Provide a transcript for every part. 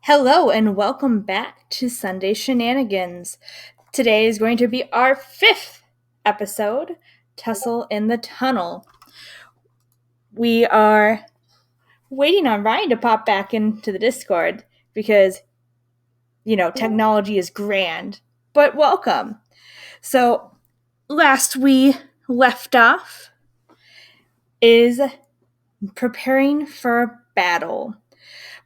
Hello and welcome back to Sunday Shenanigans. Today is going to be our 5th episode, Tussle in the Tunnel. We are waiting on Ryan to pop back into the Discord because, technology is grand. But welcome. So, last we left off is preparing for battle.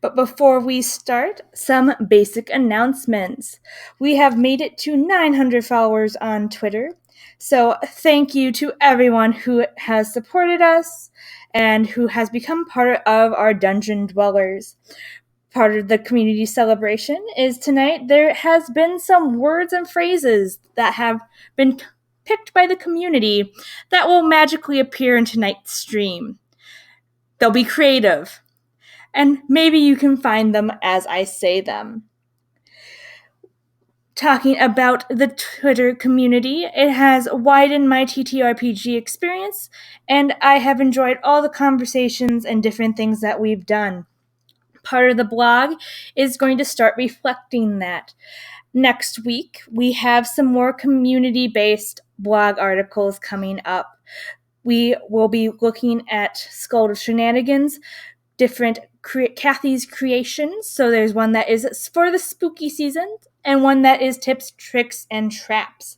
But before we start, some basic announcements. We have made it to 900 followers on Twitter, so thank you to everyone who has supported us and who has become part of our Dungeon Dwellers. Part of the community celebration is tonight there has been some words and phrases that have been picked by the community that will magically appear in tonight's stream. They'll be creative, and maybe you can find them as I say them. Talking about the Twitter community, it has widened my TTRPG experience, and I have enjoyed all the conversations and different things that we've done. Part of the blog is going to start reflecting that. Next week, we have some more community-based blog articles coming up. We will be looking at Skull of Shenanigans, different Kathy's creations. So there's one that is for the spooky season and one that is tips, tricks, and traps.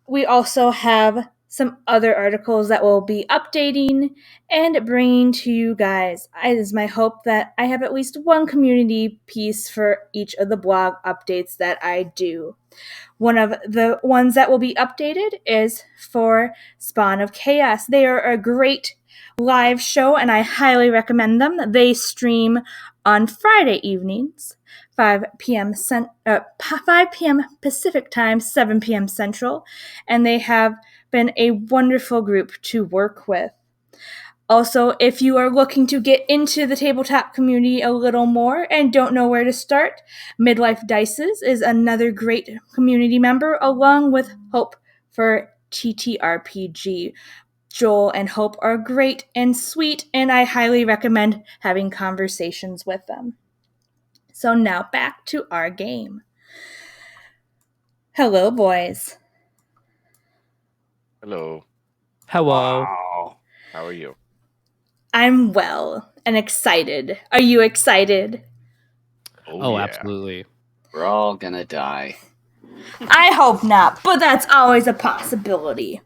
We also have some other articles that we'll be updating and bringing to you guys. It is my hope that I have at least one community piece for each of the blog updates that I do. One of the ones that will be updated is for Spawn of Chaos. They are a great live show, and I highly recommend them. They stream on Friday evenings, 5 p.m. Pacific time, 7 p.m. Central, and they have been a wonderful group to work with. Also, if you are looking to get into the tabletop community a little more and don't know where to start, Midlife Dices is another great community member, along with Hope for TTRPG. Joel and Hope are great and sweet, and I highly recommend having conversations with them. So now back to our game. Hello, boys. Hello. Hello. Wow. How are you? I'm well and excited. Are you excited? Oh, yeah. Absolutely. We're all gonna die. I hope not, but that's always a possibility.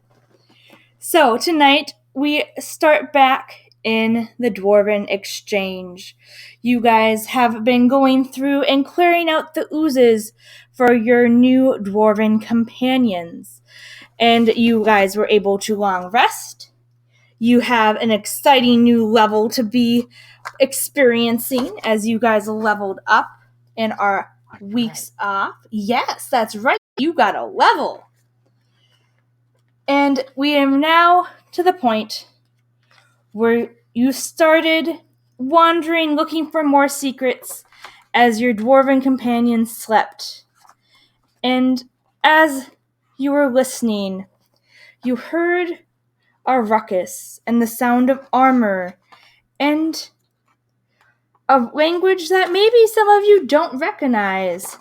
So tonight we start back in the Dwarven Exchange. You guys have been going through and clearing out the oozes for your new Dwarven companions. And you guys were able to long rest. You have an exciting new level to be experiencing as you guys leveled up and are weeks off. Yes, that's right. You got a level. And we are now to the point where you started wandering, looking for more secrets as your dwarven companions slept. And as you were listening, you heard a ruckus and the sound of armor and a language that maybe some of you don't recognize.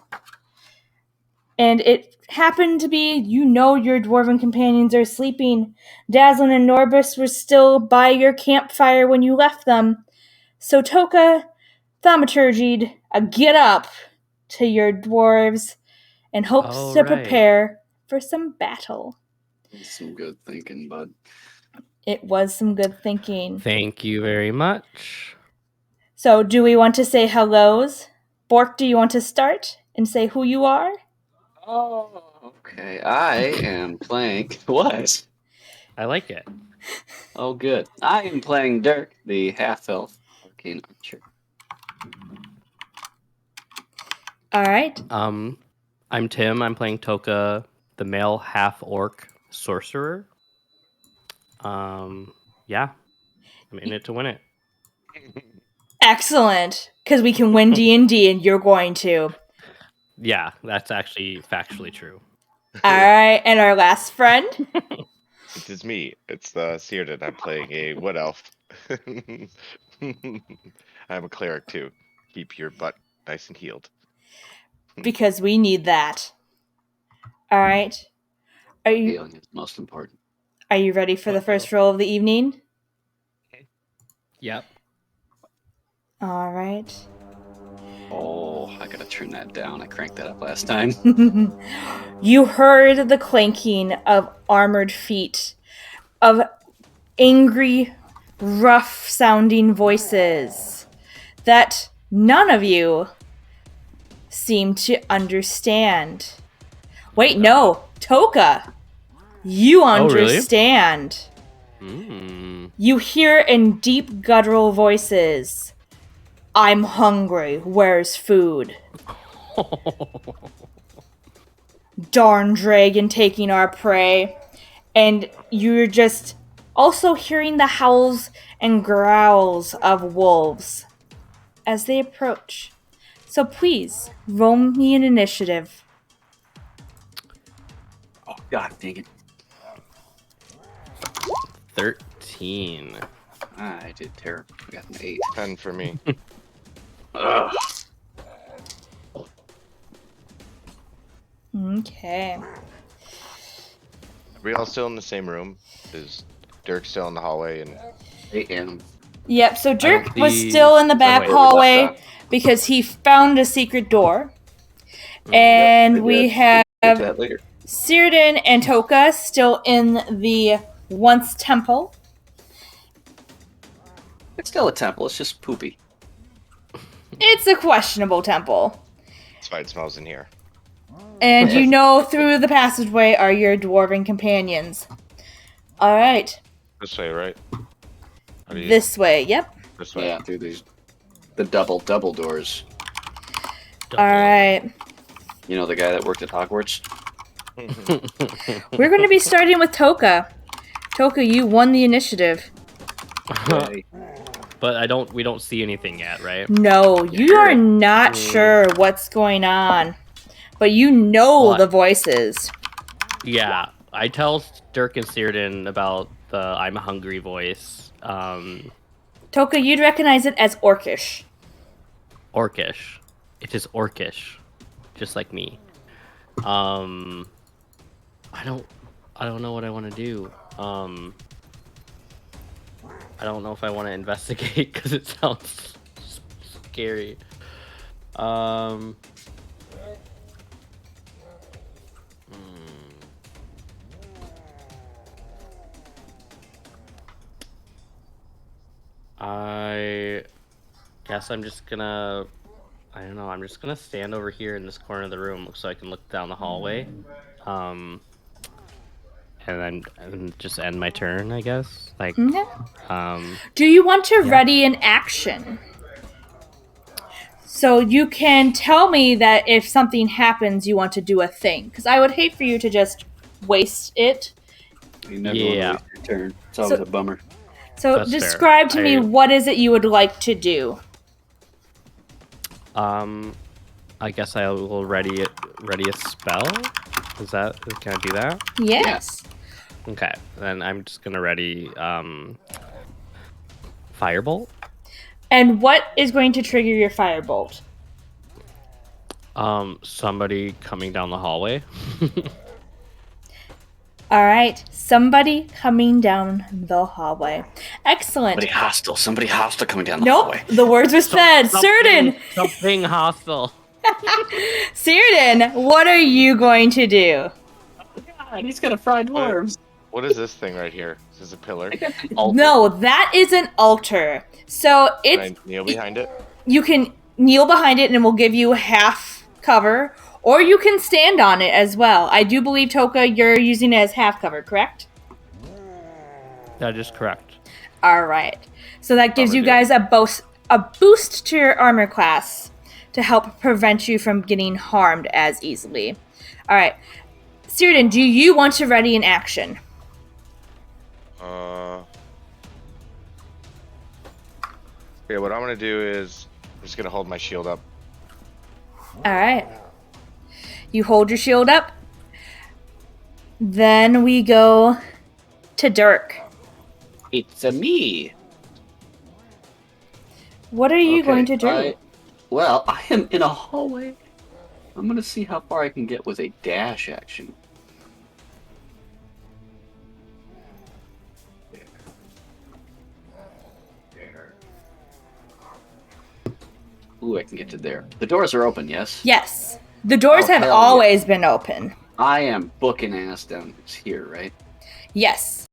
And it happened to be, your dwarven companions are sleeping. Dazzlin and Norbus were still by your campfire when you left them. So Toka thaumaturgied a get up to your dwarves and hopes to prepare for some battle. Some good thinking, bud. It was some good thinking. Thank you very much. So do we want to say hellos? Bork, do you want to start and say who you are? Oh, okay. I am playing... What? I like it. Oh, good. I am playing Dirk, the half-elf arcane archer. All right. I'm Tim. I'm playing Toka, the male half-orc sorcerer. Yeah. I'm in it to win it. Excellent, because we can win D&D and you're going to. Yeah, that's actually factually true. All right, and our last friend? It is me. It's Cyrdan. I'm playing a wood elf. I'm a cleric too. Keep your butt nice and healed. Because we need that. All right. Healing is most important. Are you ready for the first roll of the evening? Yep. All right. Oh, I gotta turn that down. I cranked that up last time. You heard the clanking of armored feet, of angry, rough-sounding voices that none of you seem to understand. Wait, no, Toka, you understand. Mm. You hear in deep guttural voices, "I'm hungry, where's food? Darn dragon taking our prey." And you're just also hearing the howls and growls of wolves as they approach. So please, roll me an initiative. Oh, God dang it. 13. I did terrible. I got an 8. 10 for me. Ugh. Okay. Are we all still in the same room? Is Dirk still in the hallway? And I am. Yep, so Dirk don't was see- still in the back wait. hallway Left because he found a secret door. Mm. And Yep, I we did. have Get to that later. Cyrdan and Toka still in the once temple. It's still a temple. It's just poopy. It's a questionable temple. that's why it smells in here. And you know through the passageway are your dwarven companions. All right, This way, right? How do you- this way. Yep. This way. Yeah, through the double doors. Double. All right. You know the guy that worked at Hogwarts? We're going to be starting with Toka. Toka, you won the initiative. Yay. But we don't see anything yet, right? No, you are not sure what's going on, but you know What? the voices. Yeah, I tell Dirk and Cyrdan about the "I'm hungry" voice. Toka, you'd recognize it as Orcish. Orcish. It is Orcish, just like me. I don't know what I want to do. I don't know if I want to investigate because it sounds scary. I guess I'm just gonna. I don't know. I'm just gonna stand over here in this corner of the room so I can look down the hallway. And just end my turn, I guess. Like, Do you want to ready an action? So you can tell me that if something happens, you want to do a thing. Because I would hate for you to just waste it. You never want to waste your turn. It's always a bummer. So That's describe fair. to me what is it you would like to do? I guess I will ready a spell. Can I do that? Yes. Okay, then I'm just gonna ready Firebolt. And what is going to trigger your firebolt? Somebody coming down the hallway. All right, somebody coming down the hallway. Excellent. Somebody hostile coming down the Nope, hallway. the words were said. Cyrdan! Something hostile. Cyrdan, what are you going to do? God, he's got a fried dwarves. What is this thing right here? Is this a pillar? No, that is an altar. So Can I kneel behind it? you can kneel behind it and it will give you half cover, or you can stand on it as well. I do believe, Toka, you're using it as half cover, correct? That is correct. All right. So that gives you Probably guys a boost to your armor class to help prevent you from getting harmed as easily. All right. Cyrdan, do you want to ready an action? Okay, what I'm gonna do is I'm just gonna hold my shield up. All right. You hold your shield up. Then we go to Dirk. It's a me. What are you Okay, going to do? Well, I am in a hallway. I'm gonna see how far I can get with a dash action. There. Ooh, I can get to there. The doors are open, yes? Yes. The doors Oh, have hell always been open. I am booking ass down here, right? Yes.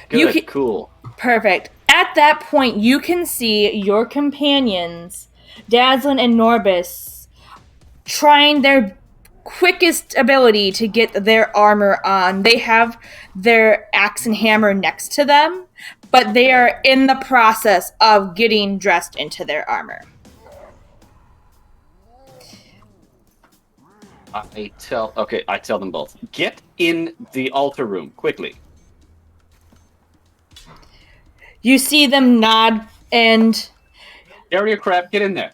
Good, cool. Perfect. At that point, you can see your companions, Dazzlin and Norbis, trying their quickest ability to get their armor on. They have their axe and hammer next to them, but they are in the process of getting dressed into their armor. I tell them both. Get in the altar room, quickly. You see them nod, and Area crap, get in there.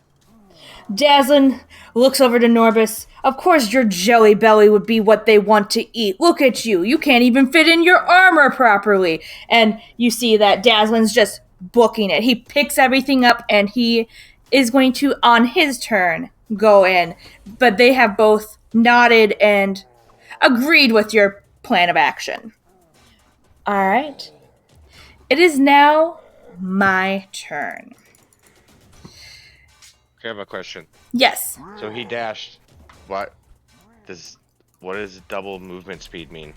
Dazzlin looks over to Norbis. Of course your jelly belly would be what they want to eat. Look at you. You can't even fit in your armor properly. And you see that Dazzlin's just booking it. He picks everything up and he is going to, on his turn, go in. But they have both nodded and agreed with your plan of action. All right. It is now my turn. Okay, I have a question. Yes. So he dashed. What does double movement speed mean?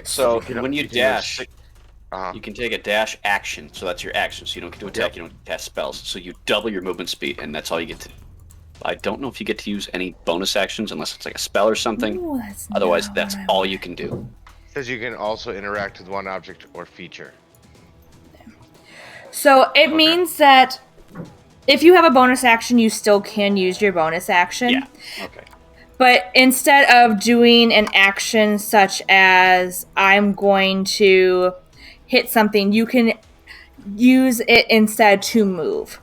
So You know, when you you can move dash, Uh-huh. you can take a dash action. So that's your action. So you don't get to attack, you don't cast spells. So you double your movement speed, and that's all you get to do. I don't know if you get to use any bonus actions unless it's like a spell or something. Ooh, Otherwise, not that's what I all want. you can do. Says you can also interact with one object or feature. So it means that if you have a bonus action, you still can use your bonus action. Yeah. Okay. But instead of doing an action such as I'm going to hit something, you can use it instead to move.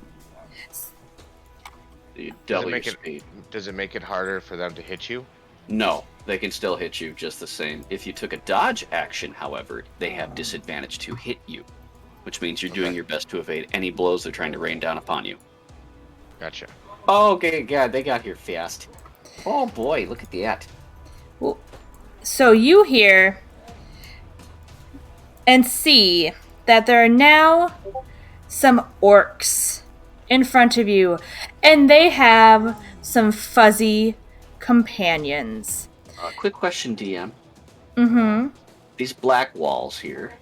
You Does double it your make speed. Does it make it harder for them to hit you? No, they can still hit you just the same. If you took a dodge action, however, they have disadvantage to hit you, which means you're doing your best to evade any blows they're trying to rain down upon you. Gotcha. Oh, okay, God, they got here fast. Oh boy, look at that. So you hear and see that there are now some orcs in front of you, and they have some fuzzy companions. Quick question, DM. Mm-hmm. These black walls here,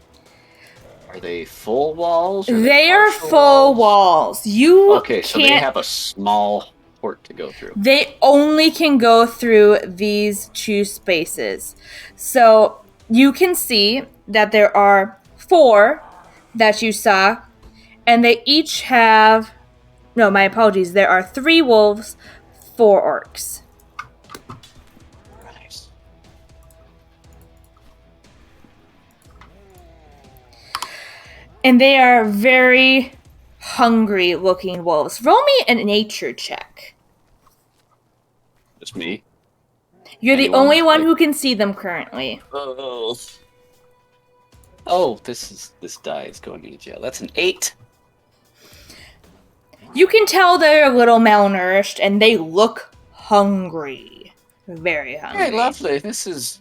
are they full walls? They are partial full walls. You Okay, so they can't. have a small port to go through. They only can go through these two spaces. So you can see that there are 4 that you saw, and they each have. No, my apologies. There are 3 wolves, 4 orcs. Nice. And they are very hungry looking wolves. Roll me a nature check. Just me. You're the Anyone? only one Like- who can see them currently. Oh, this die is going into jail. That's an 8. You can tell they're a little malnourished and they look hungry. Very hungry. Hey, lovely. This is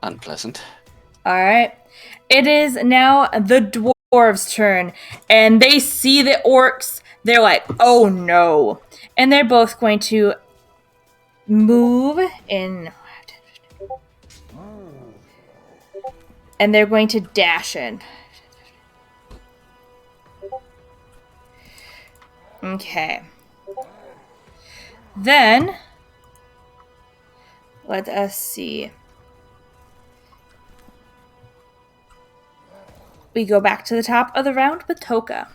unpleasant. Alright. It is now the dwarves' turn, and they see the orcs. They're like, oh no. And they're both going to move in. And they're going to dash in. Okay. Then, let us see. We go back to the top of the round with Toka.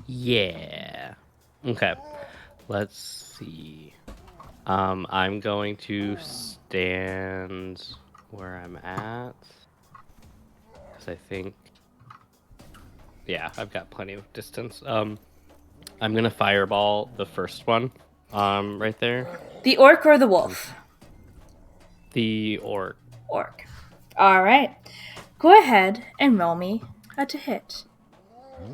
Yeah. Okay. Let's see. I'm going to stand where I'm at. Because I think. Yeah, I've got plenty of distance. I'm gonna fireball the first one. Right there. The orc or the wolf? The orc. Orc. All right. Go ahead and roll me to hit.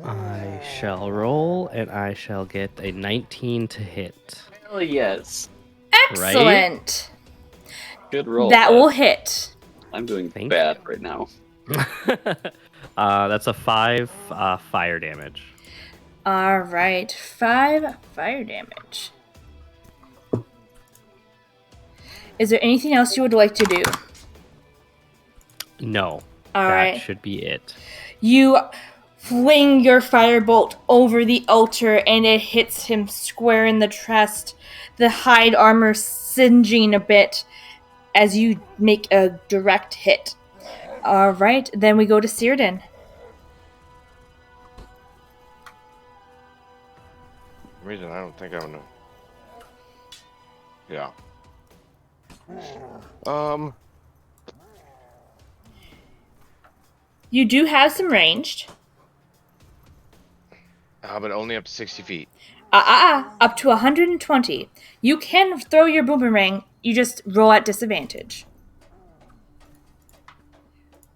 I shall roll, and I shall get a 19 to hit. Hell yes. Excellent. Good roll. That bud. will hit. I'm doing Thank bad right now. That's a 5 fire damage. All right. 5 fire damage. Is there anything else you would like to do? No. All that right. should be it. You fling your firebolt over the altar and it hits him square in the chest, the hide armor singeing a bit as you make a direct hit. All right, then we go to Círdan. For some reason, I don't think I'm gonna. Yeah. You do have some ranged. But only up to 60 feet. Up to 120. You can throw your boomerang, you just roll at disadvantage.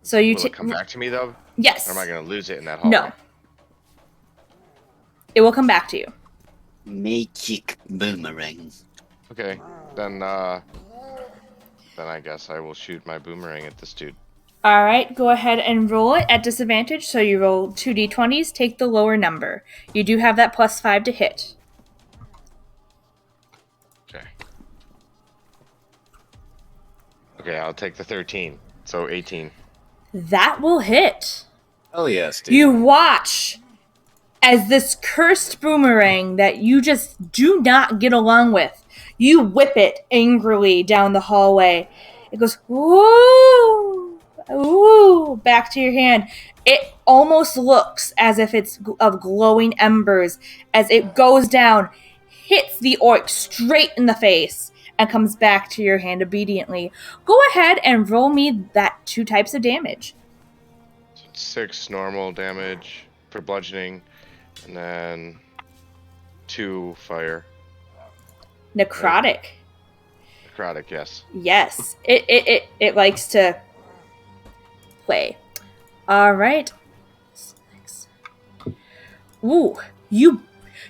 So you Will it come back to me though? Yes. Or am I gonna lose it in that hallway? No. It will come back to you. Magic boomerang. Okay, then I guess I will shoot my boomerang at this dude. All right, go ahead and roll it at disadvantage. So you roll 2 d20s, take the lower number. You do have that +5 to hit. Okay. Okay, I'll take the 13. So 18. That will hit. Hell yes, dude. You watch as this cursed boomerang that you just do not get along with, you whip it angrily down the hallway. It goes, woo, woo, back to your hand. It almost looks as if it's of glowing embers as it goes down, hits the orc straight in the face, and comes back to your hand obediently. Go ahead and roll me that 2 types of damage. 6 normal damage for bludgeoning, and then 2 fire. Necrotic. Necrotic, yes. Yes, it likes to play. All right. 6. Ooh, you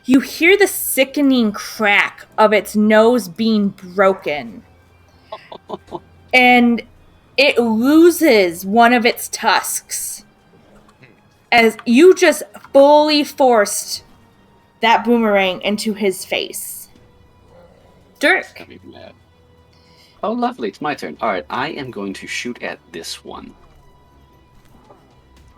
hear the sickening crack of its nose being broken, and it loses one of its tusks as you just fully forced that boomerang into his face. Dirk. Got me mad. Oh, lovely. It's my turn. All right, I am going to shoot at this one.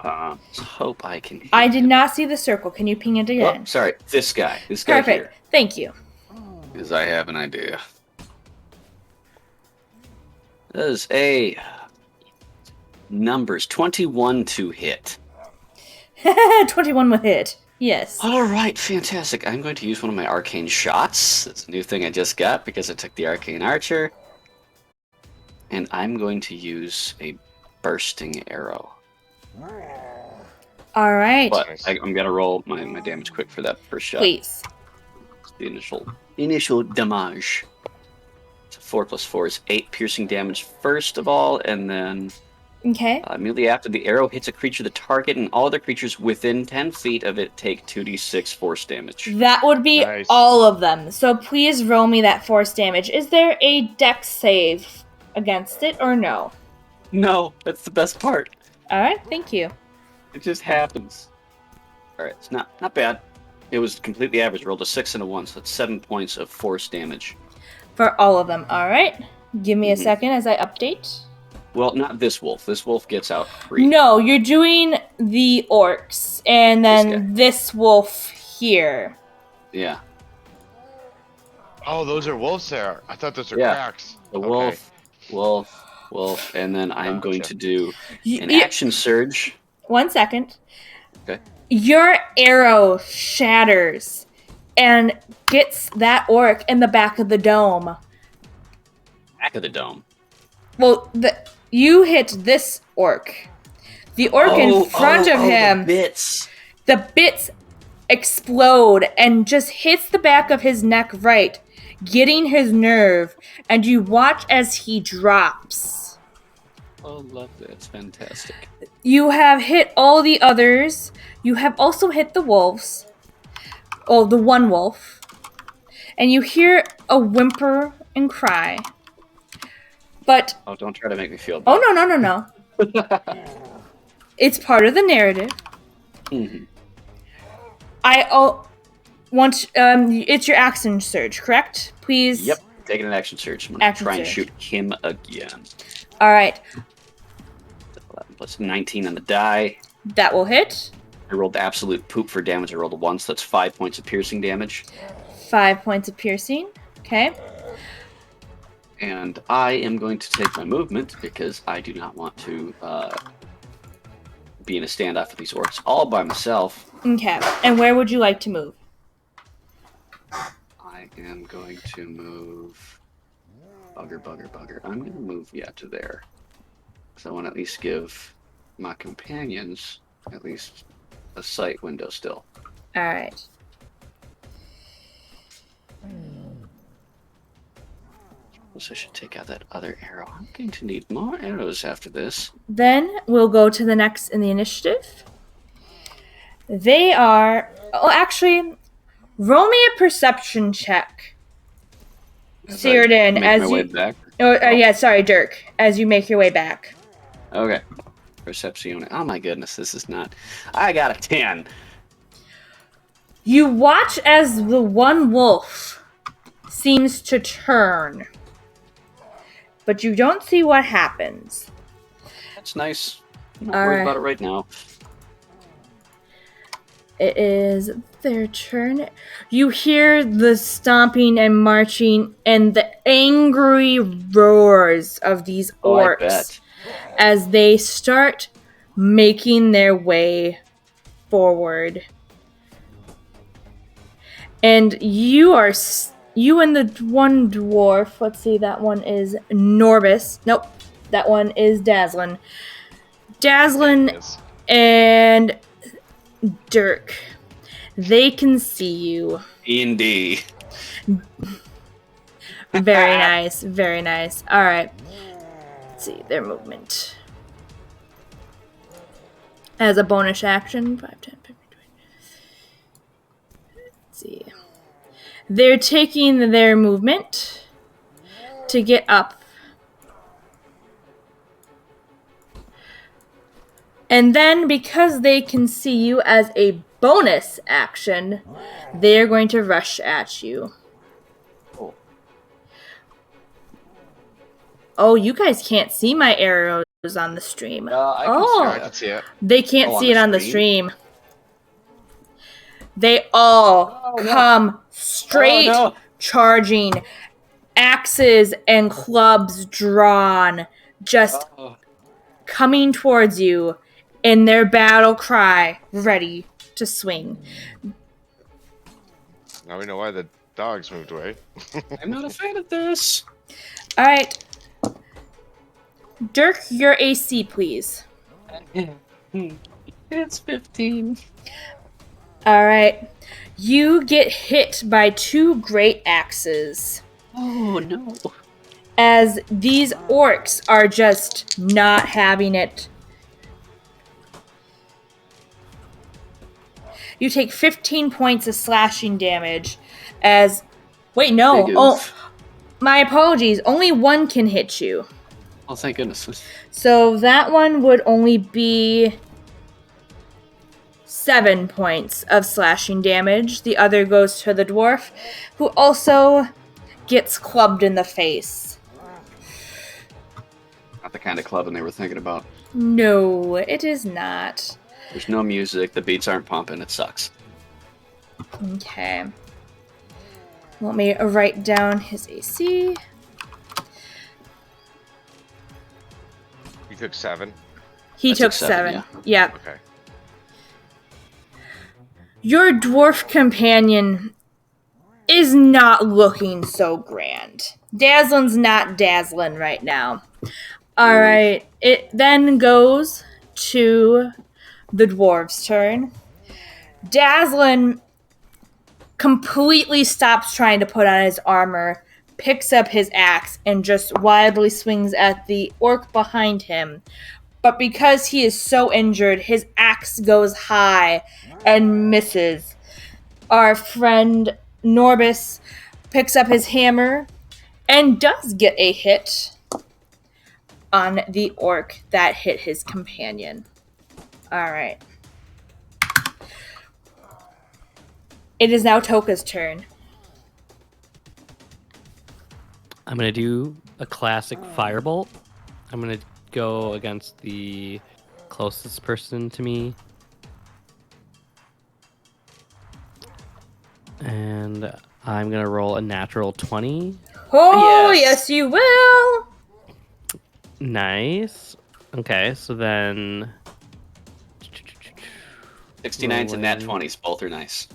Let's hope I can hit I did him. not see the circle. Can you ping it again? Oh, sorry, this guy. This guy Perfect. here. Thank you. Because I have an idea. That is a numbers 21 to hit. 21 with hit. Yes. All right, fantastic. I'm going to use one of my arcane shots. It's a new thing I just got because I took the arcane archer. And I'm going to use a bursting arrow. All right. But I'm going to roll my damage quick for that first shot. Please. The initial damage. So 4 + 4 is 8 piercing damage first of all, and then Okay. immediately after the arrow hits a creature, the target and all other creatures within 10 feet of it take 2d6 force damage. That would be Nice. all of them. So please roll me that force damage. Is there a dex save against it or no? No, that's the best part. All right. Thank you. It just happens. All right, it's not bad. It was completely average. Rolled a 6 and a 1, so that's 7 points of force damage. For all of them. All right. Give me a second as I update. Well, not this wolf. This wolf gets out free. No, you're doing the orcs and then this wolf here. Yeah. Oh, those are wolves there. I thought those were Yeah. cracks. The Okay. wolf, and then I'm going Gotcha. to do an You- action surge. 1 second. Okay. Your arrow shatters and gets that orc in the back of the dome. Back of the dome. Well, you hit this orc. The orc in front of the him bits. The bits explode and just hits the back of his neck right, getting his nerve, and you watch as he drops. Oh, lovely. That's fantastic. You have hit all the others. You have also hit the wolves. Oh, the one wolf. And you hear a whimper and cry. But... Oh, don't try to make me feel bad. Oh, no. It's part of the narrative. Mm-hmm. It's your action surge, correct? Please. Yep. Taking an action surge. I'm going to try and shoot him again. All right. 11 plus 19 on the die. That will hit. I rolled absolute poop for damage. I rolled a 1, so that's 5 points of piercing damage. 5 points of piercing. Okay. And I am going to take my movement because I do not want to be in a standoff with these orcs all by myself. Okay. And where would you like to move? I am going to move... Bugger. I'm going to move, to there. Because I want to at least give my companions at least a sight window still. All right. So I should take out that other arrow. I'm going to need more arrows after this. Then we'll go to the next in the initiative. They are... Oh, actually, roll me a perception check. Cyrdan, as you... Back? Sorry, Dirk. As you make your way back. Okay. Perception. Oh my goodness, this is not... I got a 10. You watch as the one wolf seems to turn. But you don't see what happens. That's nice. I'm not worried about it right now. It is their turn. You hear the stomping and marching and the angry roars of these orcs as they start making their way forward. And you and the one dwarf, let's see, that one is Norbus. Nope, that one is Dazzlin. Dazzlin and Dirk, they can see you. Indeed. Very nice, very nice. All right, let's see their movement. As a bonus action, 5, 10, 15, 20. Let's see. They're taking their movement to get up. And then, because they can see you as a bonus action, they're going to rush at you. Oh, you guys can't see my arrows on the stream. I can see it. They can't see it on the stream. They all come straight charging, axes and clubs drawn, just coming towards you in their battle cry, ready to swing. Now we know why the dogs moved away. I'm not a fan of this. All right. Dirk, your AC, please. It's 15. All right. You get hit by 2 great axes. Oh, no. As these orcs are just not having it. You take 15 points of slashing damage as... Wait, no. Oh, my apologies. Only one can hit you. Oh, thank goodness. So that one would only be 7 points of slashing damage. The other goes to the dwarf, who also gets clubbed in the face. Not the kind of clubbing they were thinking about. No, it is not. There's no music. The beats aren't pumping. It sucks. Okay. Let me write down his AC. You took 7? He took 7. Yeah. Yep. Okay. Your dwarf companion is not looking so grand. Dazzlin's not dazzling right now. Alright, it then goes to the dwarf's turn. Dazzlin completely stops trying to put on his armor, picks up his axe, and just wildly swings at the orc behind him. But because he is so injured, his axe goes high and misses. Our friend Norbis picks up his hammer and does get a hit on the orc that hit his companion. Alright. It is now Toka's turn. I'm gonna do a classic firebolt. I'm gonna go against the closest person to me. And I'm gonna roll a natural 20. Oh, Yes. yes you will! Nice. Okay, so then 69s and nat Rolling. 20s, both are nice.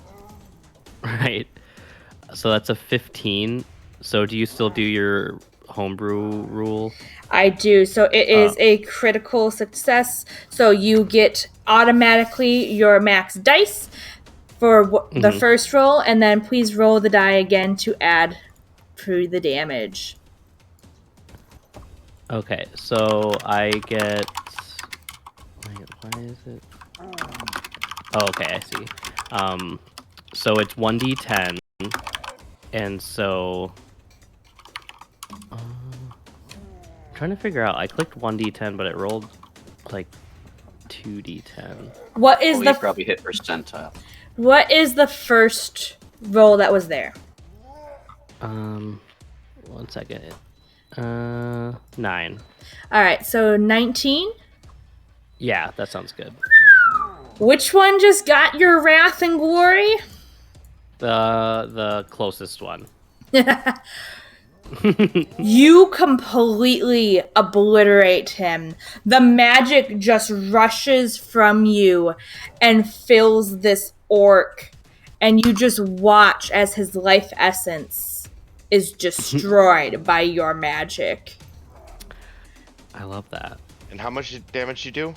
right. So that's a 15. So do you still do your homebrew rule? I do. So it is a critical success. So you get automatically your max dice for the first roll, and then please roll the die again to add to the damage. Okay, so I get. Why is it? Oh, okay, I see. So it's 1d10, and so. I'm trying to figure out. I clicked 1d10, but it rolled like 2d10. What is You probably hit percentile. What is the first roll that was there? 1 second. 9. All right, so 19. Yeah, that sounds good. Which one just got your wrath and glory? The closest one. You completely obliterate him. The magic just rushes from you and fills this orc, and you just watch as his life essence is destroyed by your magic. I love that. And how much damage you do?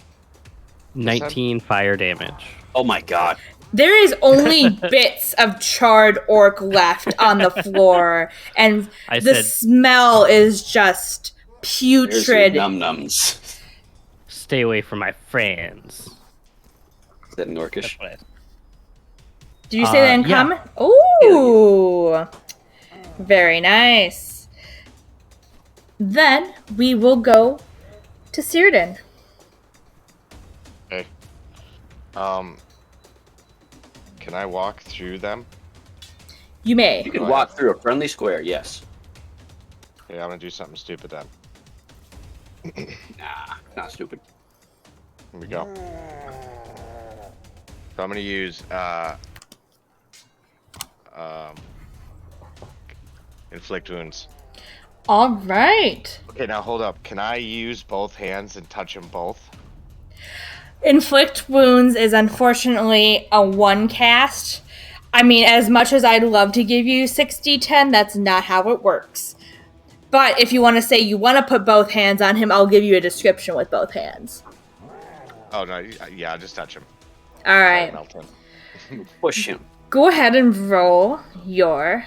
19 fire damage. Oh my god. There is only bits of charred orc left on the floor, and the smell is just putrid. Num-nums. Stay away from my friends. Is that an orcish? Did you say that in yeah. common? Ooh. Very nice. Then we will go to Círdan. Okay. Can I walk through them? You may. You can walk through a friendly square, yes. Okay, I'm gonna do something stupid then. Nah, not stupid. Here we go. So I'm gonna use inflict wounds. All right. Okay, now hold up. Can I use both hands and touch them both? Inflict wounds is unfortunately a one cast. I mean, as much as I'd love to give you 6d10, that's not how it works. But if you want to say you want to put both hands on him, I'll give you a description with both hands. Oh no, yeah, I'll just touch him. All right. Melt him. Push him. Go ahead and roll your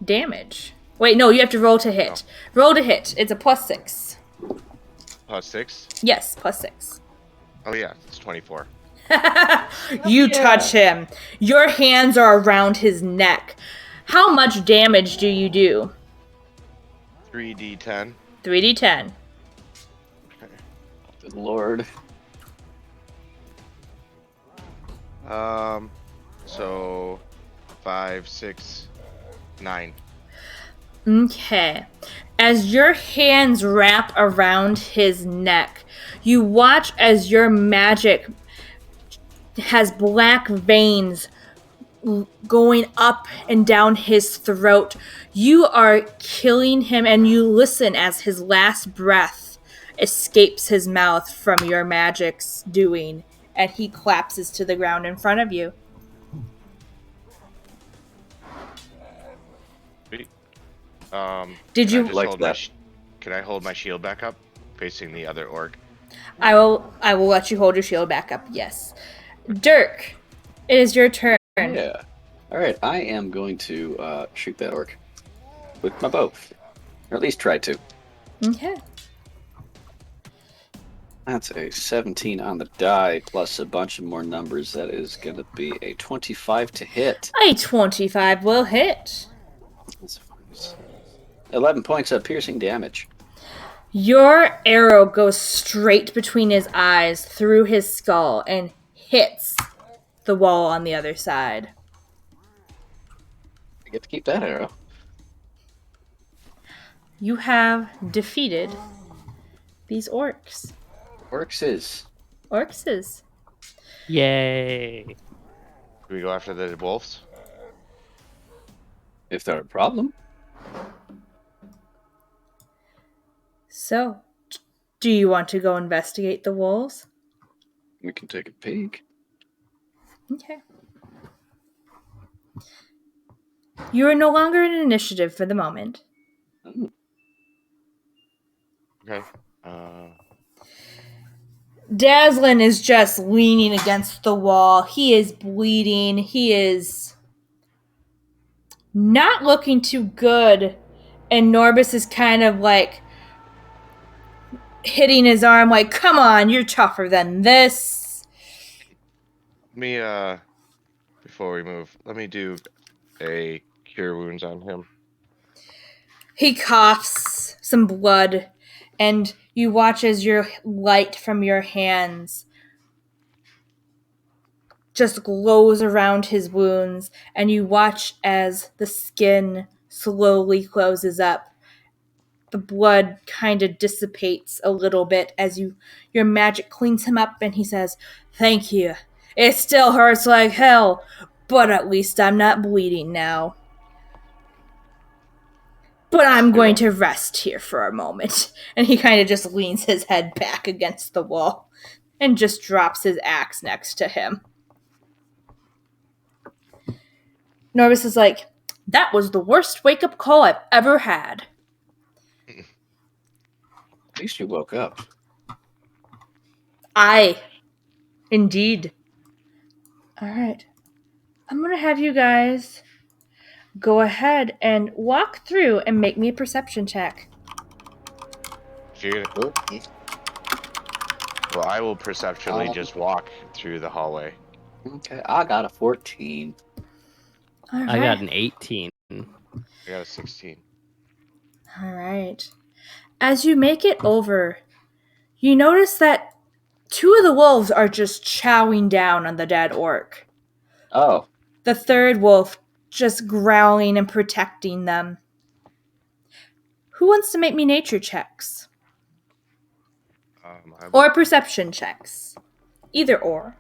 damage. Wait, no, you have to roll to hit. No. Roll to hit. It's a +6. +6? Yes, +6. Oh yeah, it's 24. You touch him. Your hands are around his neck. How much damage do you do? 3d10. 3d10. Good lord. So 5, 6, 9. Okay. As your hands wrap around his neck, you watch as your magic has black veins going up and down his throat. You are killing him, and you listen as his last breath escapes his mouth from your magic's doing, and he collapses to the ground in front of you. Did you like that? Can I hold my shield back up, facing the other orc? I will let you hold your shield back up, yes. Dirk, It is your turn. Yeah. All right, I am going to shoot that orc with my bow, or at least try to. Okay. That's a 17 on the die, plus a bunch of more numbers. That is going to be a 25 to hit. A 25 will hit. That's 11 points of piercing damage. Your arrow goes straight between his eyes through his skull and hits the wall on the other side. I get to keep that arrow. You have defeated these orcs. Orcs is. Orcses. Yay! Do we go after the wolves? If they're a problem. So, do you want to go investigate the wolves? We can take a peek. Okay. You are no longer in initiative for the moment. Oh, Okay. Dazzlin is just leaning against the wall. He is bleeding. He is not looking too good. And Norbus is kind of like hitting his arm like, come on, you're tougher than this. Let me, before we move, let me do a cure wounds on him. He coughs some blood, and you watch as your light from your hands just glows around his wounds, and you watch as the skin slowly closes up. The blood kind of dissipates a little bit as your magic cleans him up, and he says, "Thank you. It still hurts like hell, but at least I'm not bleeding now. But I'm going to rest here for a moment." And he kind of just leans his head back against the wall and just drops his axe next to him. Norbus is like, that was the worst wake-up call I've ever had. at least you woke up. Aye. Indeed. Alright. I'm going to have you guys go ahead and walk through and make me a perception check. If you're gonna, well, I will perceptually just walk through the hallway. Okay, I got a 14. Alright. I got an 18. I got a 16. Alright. As you make it over, you notice that two of the wolves are just chowing down on the dead orc. Oh, The third wolf just growling and protecting them. Who wants to make me nature checks? Or perception checks? Either or.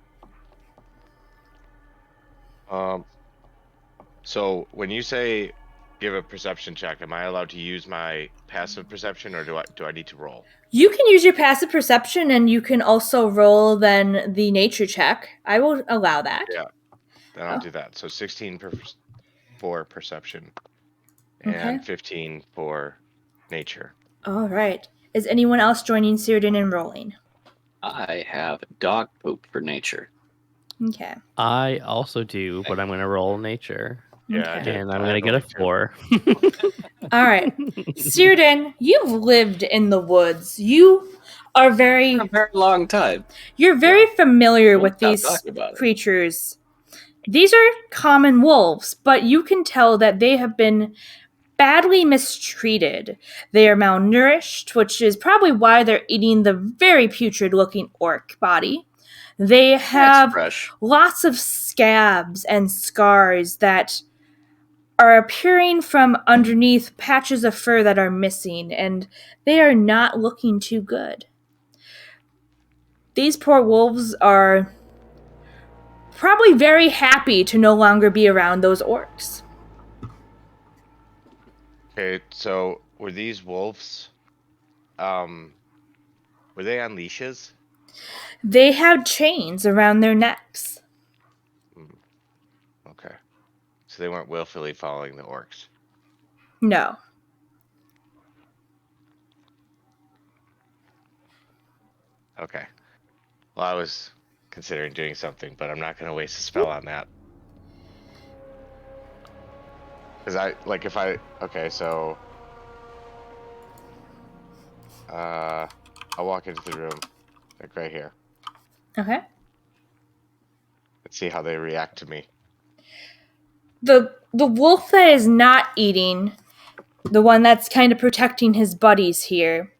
So when you say give a perception check, am I allowed to use my passive perception, or do I need to roll? You can use your passive perception, and you can also roll then the nature check. I will allow that. Yeah, then I'll do that. So 16 for perception, and 15 for nature. All right. Is anyone else joining Cyrdan in rolling? I have dog poop for nature. Okay. I also do, but I'm going to roll nature. Yeah, I Okay. did. And I'm I going to had get a only 4. All right. Cyrdan, you've lived in the woods. You are For a very long time. You're very familiar with Stop these talking about it. creatures. These are common wolves, but you can tell that they have been badly mistreated. They are malnourished, which is probably why they're eating the very putrid looking orc body. They That's have fresh. lots of scabs and scars that are appearing from underneath patches of fur that are missing, and they are not looking too good. These poor wolves are probably very happy to no longer be around those orcs. Okay, so were these wolves, were they on leashes? They have chains around their necks. Okay, so they weren't willfully following the orcs. No. Okay, well, I was considering doing something, but I'm not going to waste a spell on that. Because okay, so I'll walk into the room, like right here. Okay. Let's see how they react to me. The wolf that is not eating, the one that's kind of protecting his buddies here,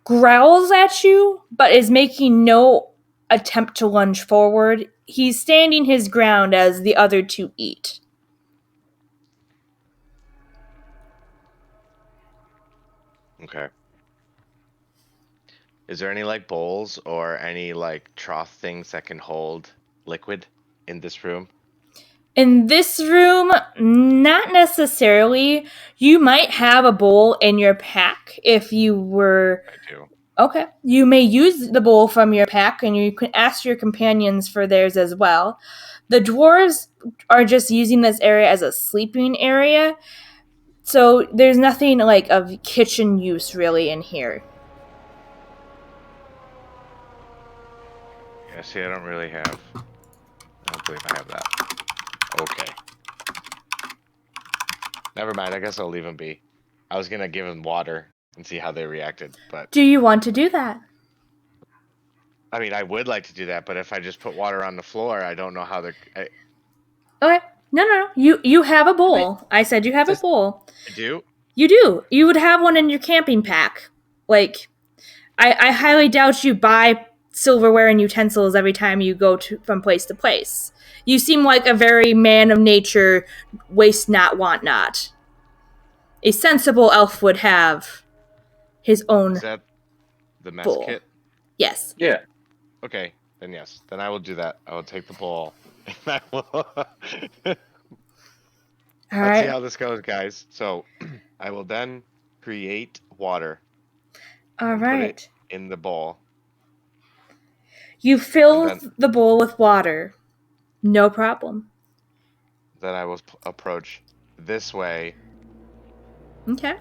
growls at you, but is making no attempt to lunge forward. He's standing his ground as the other two eat. Okay. Is there any like bowls or any like trough things that can hold liquid in this room? In this room, not necessarily. You might have a bowl in your pack if you were... I do. Okay. You may use the bowl from your pack, and you can ask your companions for theirs as well. The dwarves are just using this area as a sleeping area, so there's nothing like of kitchen use really in here. Yeah, see, I don't really have... I don't believe I have that. Okay. Never mind, I guess I'll leave them be. I was gonna give them water and see how they reacted, but... Do you want to do that? I mean, I would like to do that, but if I just put water on the floor, I don't know how they're... Okay. No. You have a bowl. I said you have a bowl. I do? You do. You would have one in your camping pack. Like, I highly doubt you buy silverware and utensils every time you go from place to place. You seem like a very man of nature, waste not, want not. A sensible elf would have his own Is that the mess bowl. kit? Yes. Yeah. Okay, then yes. Then I will do that. I will take the bowl. And I will... All Let's see right. how this goes, guys. So, I will then create water. All and right. Put it in the bowl. You fill then- the bowl with water. No problem. Then I will approach this way Okay.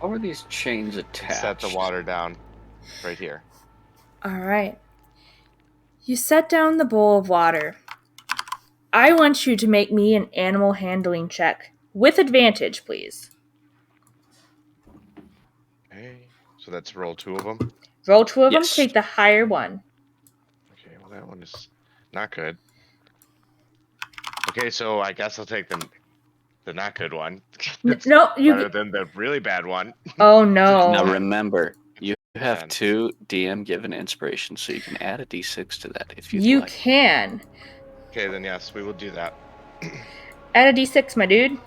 How are these chains and attached? set the water down right here. All right. You set down the bowl of water. I want you to make me an animal handling check. With advantage, please. Okay, so that's roll 2 of them. Roll 2 of them, Yes. take the higher one. Okay, well that one is not good. Okay, so I guess I'll take the not good one. It's No, you... better than the really bad one. Oh, no. Now remember, you have Ten. 2 DM given inspiration, so you can add a d6 to that if you'd You like. can. Okay, then yes, we will do that. Add a d6, my dude.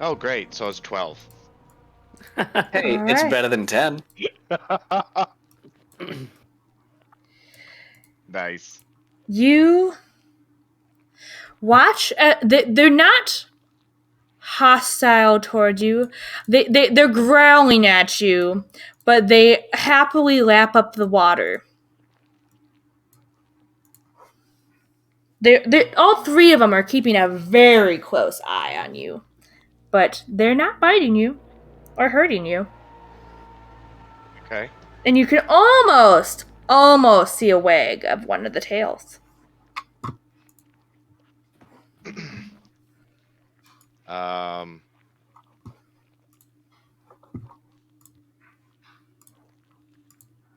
Oh, great. So it's 12. Hey, All it's right. better than 10. Nice. You watch. They're not hostile towards you. They're growling at you, but they happily lap up the water. All 3 of them are keeping a very close eye on you, but they're not biting you or hurting you. Okay. And you can almost see a wag of one of the tails.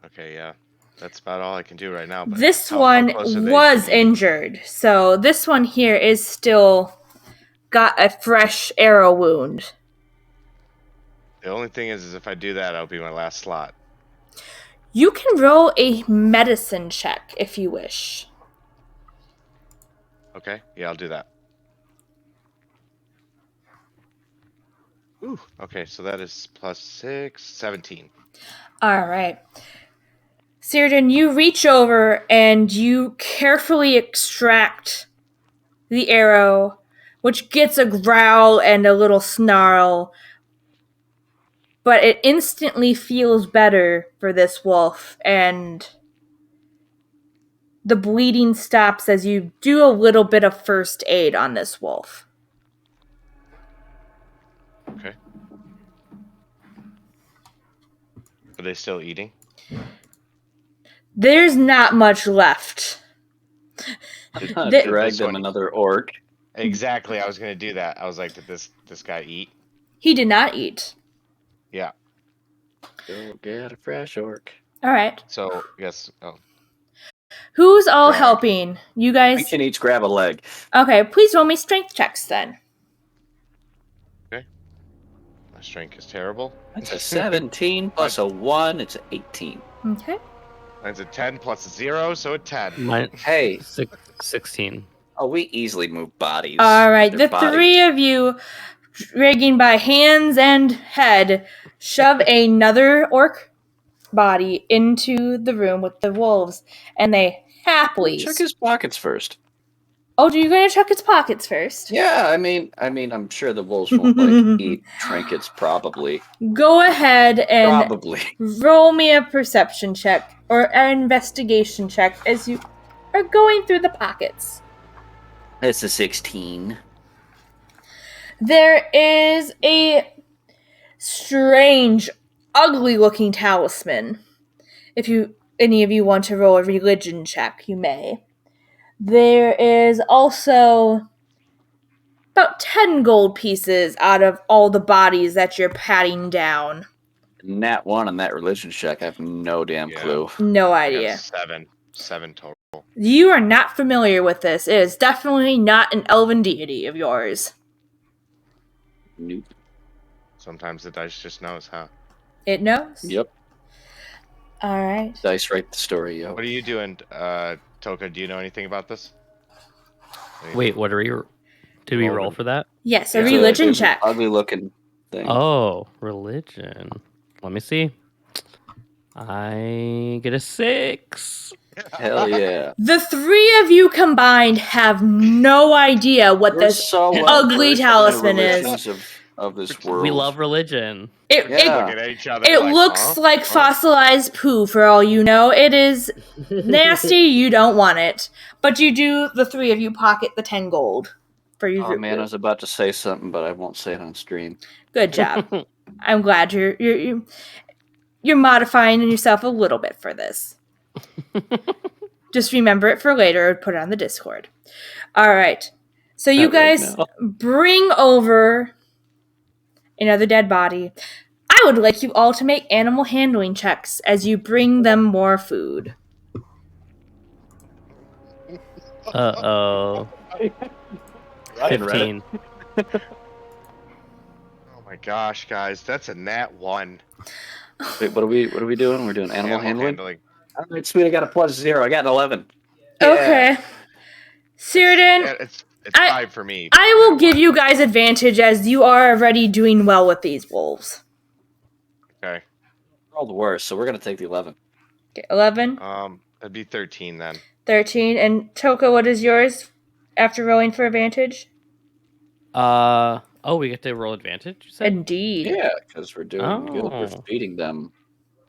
Okay, yeah. That's about all I can do right now. But This how one close are they was to me? injured, so this one here is still got a fresh arrow wound. The only thing is if I do that, I'll be my last slot. You can roll a medicine check if you wish. Okay, yeah, I'll do that. Ooh, okay, so that is plus 6, 17. All right. Cyrdan, you reach over and you carefully extract the arrow, which gets a growl and a little snarl, but it instantly feels better for this wolf, and the bleeding stops as you do a little bit of first aid on this wolf. Okay. Are they still eating? There's not much left. Drag This them one- another orc. Exactly. I was gonna do that. I was like, did this guy eat? He did not eat. Yeah. Go get a fresh orc. All right. So yes. Oh, Who's all Drag. helping? You We guys? can each grab a leg. Okay, please roll me strength checks then. my strength is terrible. That's a 17 plus a 1. It's an 18. Okay. Mine's a 10 plus a 0, so a 10. Mine Hey, 16. oh, we easily move bodies. All right. They're The bodies. three of you, dragging by hands and head, shove another orc body into the room with the wolves, and they happily. Check his pockets first. Oh, you're going to check its pockets first? Yeah, I mean, I'm sure the wolves won't like eat trinkets. Probably. Go ahead and Probably. roll me a perception check or an investigation check as you are going through the pockets. It's a 16. There is a strange, ugly-looking talisman. If any of you want to roll a religion check, you may. There is also about 10 gold pieces out of all the bodies that you're patting down. Nat 1 on that religion check. I have no damn Yeah. clue. No I got idea. 7 total. You are not familiar with this. It is definitely not an elven deity of yours. Nope. Sometimes the dice just knows, huh? It knows? Yep. Alright. Dice write the story, yo. What are you doing, Toka? Do you know anything about this? Wait, what are we? Did we roll for that? Yes, a Yeah. religion It's a check. Ugly looking thing. Oh, religion. Let me see. I get a 6. Hell yeah. The three of you combined have no idea what We're this so well ugly versed in the talisman is. religions of this world. We love religion. It, Yeah. Looking at each other it like, looks huh? like Huh? fossilized poo for all you know. It is nasty, you don't want it. But you do, the three of you, pocket the 10 gold for your Oh group. man, I was about to say something, but I won't say it on stream. Good job. I'm glad you're modifying yourself a little bit for this. Just remember it for later. Put it on the Discord. All right. So you Not right guys now. bring over another dead body. I would like you all to make animal handling checks as you bring them more food. Uh-oh. 15. Oh my gosh, guys, that's a nat 1. Wait, what are we doing? We're doing animal handling. Yeah, All right, sweet. I got a +0. I got an 11. Okay. Cyrdan, it's I- 5 for me. I will give you guys advantage as you are already doing well with these wolves. Okay. Rolled worse, so we're gonna take the 11. Okay, 11, That'd be 13 then. 13, and Toka, what is yours after rolling for advantage? Oh, we get to roll advantage, you said? Indeed. Yeah, because we're doing good. We're Oh. feeding them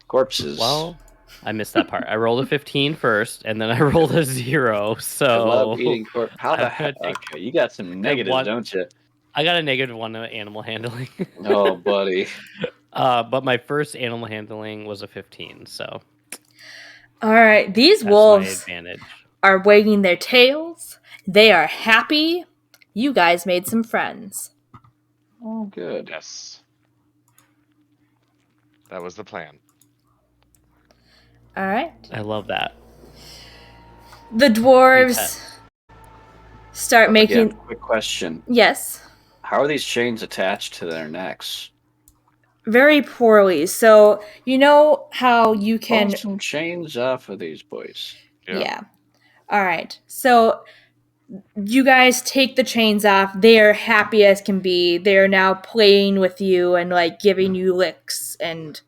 corpses. Well, I missed that part. I rolled a 15 first, and then I rolled a 0, I so... love eating corpse. How the I'm heck? gonna take- Okay, you got some negatives, one. don't you? I got a -1 to animal handling. Oh, buddy. But my first animal handling was a 15, so All right, these that's wolves my advantage. are wagging their tails. They are happy. You guys made some friends. Oh, good. Yes. That was the plan. All right. I love that. The dwarves start making... Again, quick question. Yes. How are these chains attached to their necks? Very poorly. So, you know how you can... Pull some chains off of these boys. Yeah. All right. So you guys take the chains off. They are happy as can be. They are now playing with you and like giving you licks, and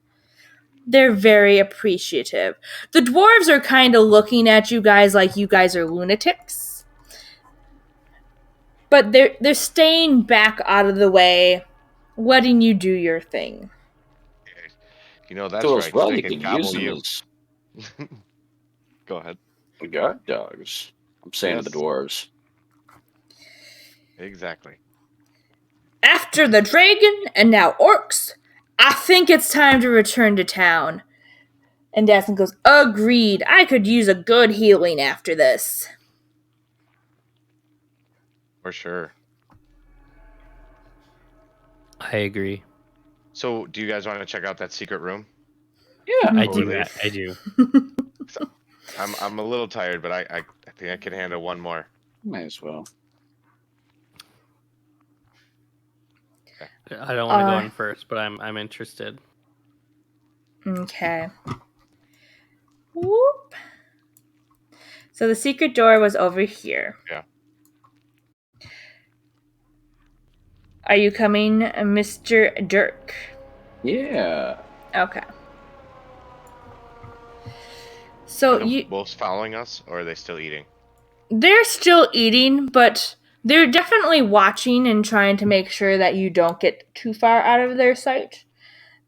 they're very appreciative. The dwarves are kind of looking at you guys like you guys are lunatics, but they're staying back out of the way, letting you do your thing. You know, that's Tools, right. well, They you can can gobble use them you. as Go ahead. guard dogs. I'm saying to the Yes. dwarves. Exactly. After the dragon and now orcs, I think it's time to return to town. And Daphne goes, agreed. I could use a good healing after this. For sure. I agree. So, do you guys want to check out that secret room? Yeah. I Before we do. leave? I do. I'm a little tired, but I think I can handle one more. Might as well. I don't want to go in first, but I'm interested. Okay. Whoop. So the secret door was over here. Yeah. Are you coming, Mr. Dirk? Yeah. Okay. So Are the wolves following us, or are they still eating? They're still eating, but they're definitely watching and trying to make sure that you don't get too far out of their sight.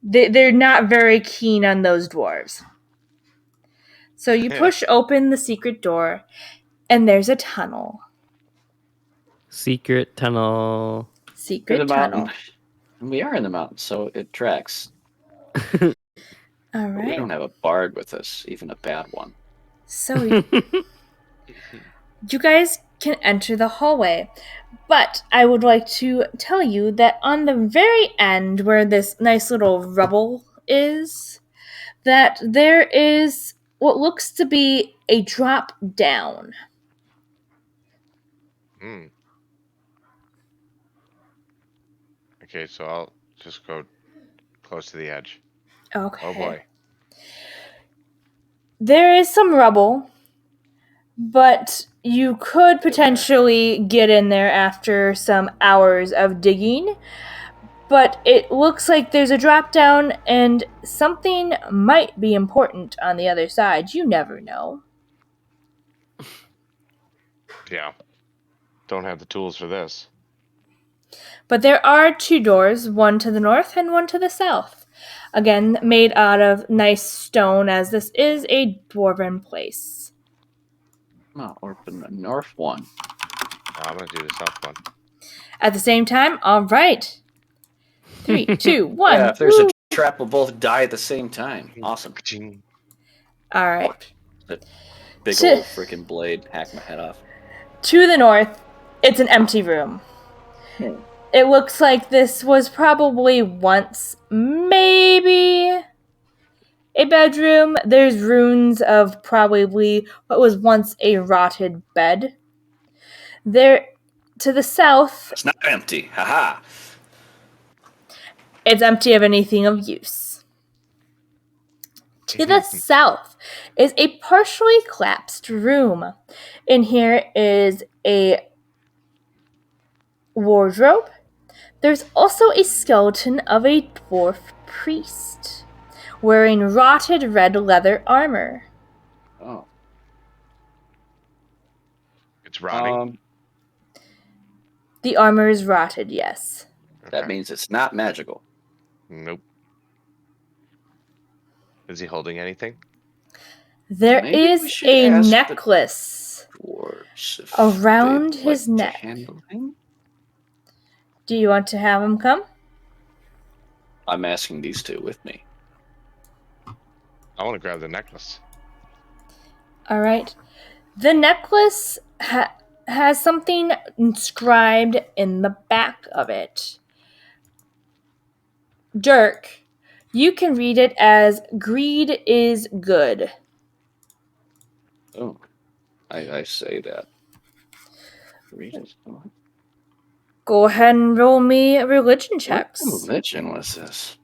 They're not very keen on those dwarves. So you push open the secret door, and there's a tunnel. Secret tunnel. Secret the tunnel. mountain. We are in the mountain, so it tracks. All But we right. don't have a bard with us, even a bad one. So you guys can enter the hallway. But I would like to tell you that on the very end, where this nice little rubble is, that there is what looks to be a drop down. Okay, so I'll just go close to the edge. Okay. Oh boy. There is some rubble, but you could potentially get in there after some hours of digging. But it looks like there's a drop down and something might be important on the other side. You never know. Yeah. Don't have the tools for this. But there are two doors, one to the north and one to the south. Again, made out of nice stone, as this is a dwarven place. No, open the north one. I'm going to do the south one. At the same time, all right. 3, 2, 1. Yeah, if there's woo! a trap, we'll both die at the same time. Awesome. Ka-ching. All right. That big old freaking blade hack my head off. To the north, it's an empty room. It looks like this was probably once, maybe, a bedroom. There's ruins of probably what was once a rotted bed. There, to the south, It's not empty. Haha. it's empty of anything of use. To the south is a partially collapsed room. In here is a wardrobe. There's also a skeleton of a dwarf priest wearing rotted red leather armor. Oh. It's rotting. The armor is rotted, yes. That Okay. means it's not magical. Nope. Is he holding anything? There Maybe we is should a ask the necklace Dwarves if around they'd his like to neck. handle him. Do you want to have him come? I'm asking these two with me. I want to grab the necklace. All right. The necklace has something inscribed in the back of it. Dirk, you can read it as "Greed is good." Oh, I say that. Read it. Go ahead and roll me religion checks. What religion was this?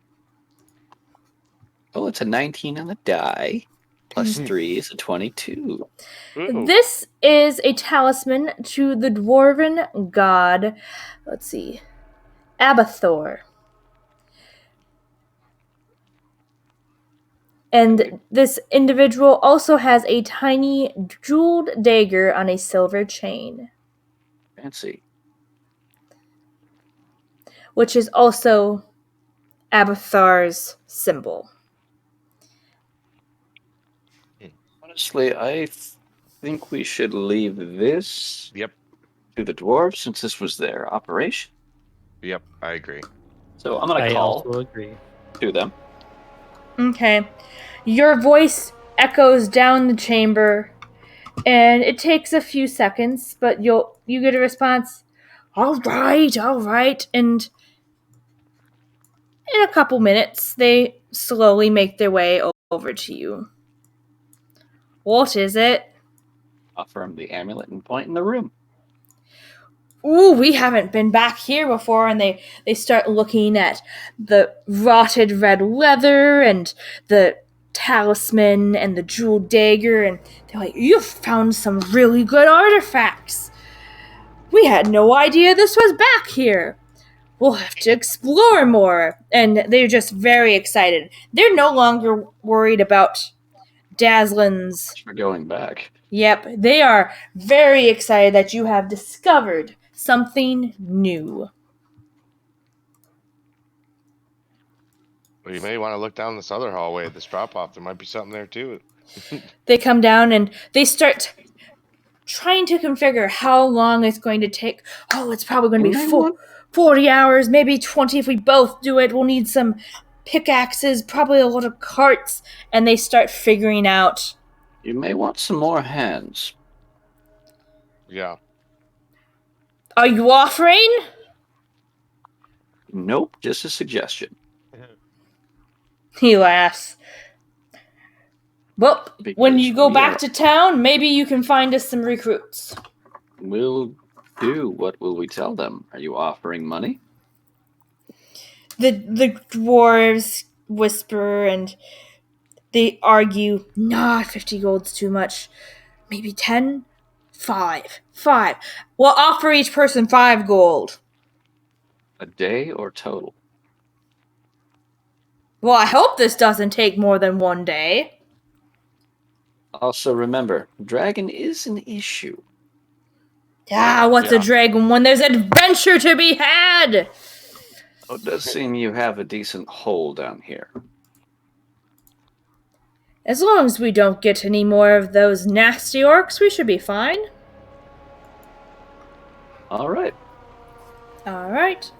Oh, it's a 19 on the die. Plus 3 is a 22. Ooh. This is a talisman to the dwarven god, let's see, Abathor. And this individual also has a tiny jeweled dagger on a silver chain, Fancy. which is also Abathor's symbol. Honestly, I think we should leave this Yep. to the dwarves since this was their operation. Yep. I agree. So I'm going to I call also agree. to them. Okay. Your voice echoes down the chamber, and it takes a few seconds, but you get a response. All right, and in a couple minutes, they slowly make their way over to you. What is it? Offer him the amulet and point in the room. Ooh, we haven't been back here before, and they start looking at the rotted red leather and the talisman and the jeweled dagger, and they're like, you've found some really good artifacts. We had no idea this was back here. We'll have to explore more. And they're just very excited. They're no longer worried about Dazzlin's. We're going back. Yep, they are very excited that you have discovered something new. Well, you may want to look down this other hallway, this drop-off. There might be something there, too. They come down and they start trying to configure how long it's going to take. Oh, it's probably going to be 40 hours, maybe 20 if we both do it. We'll need some pickaxes, probably a lot of carts. And they start figuring out. You may want some more hands. Yeah. Are you offering? Nope, just a suggestion. He laughs. Well, Because when you go we back are- to town, maybe you can find us some recruits. We'll do. What will we tell them? Are you offering money? The dwarves whisper and they argue, nah, 50 gold's too much. Maybe 10? 5. We'll offer each person 5 gold. A day or total? Well, I hope this doesn't take more than 1 day. Also remember, dragon is an issue. Ah, what's a dragon when there's adventure to be had? Oh, it does seem you have a decent hole down here. As long as we don't get any more of those nasty orcs, we should be fine. All right. Alright.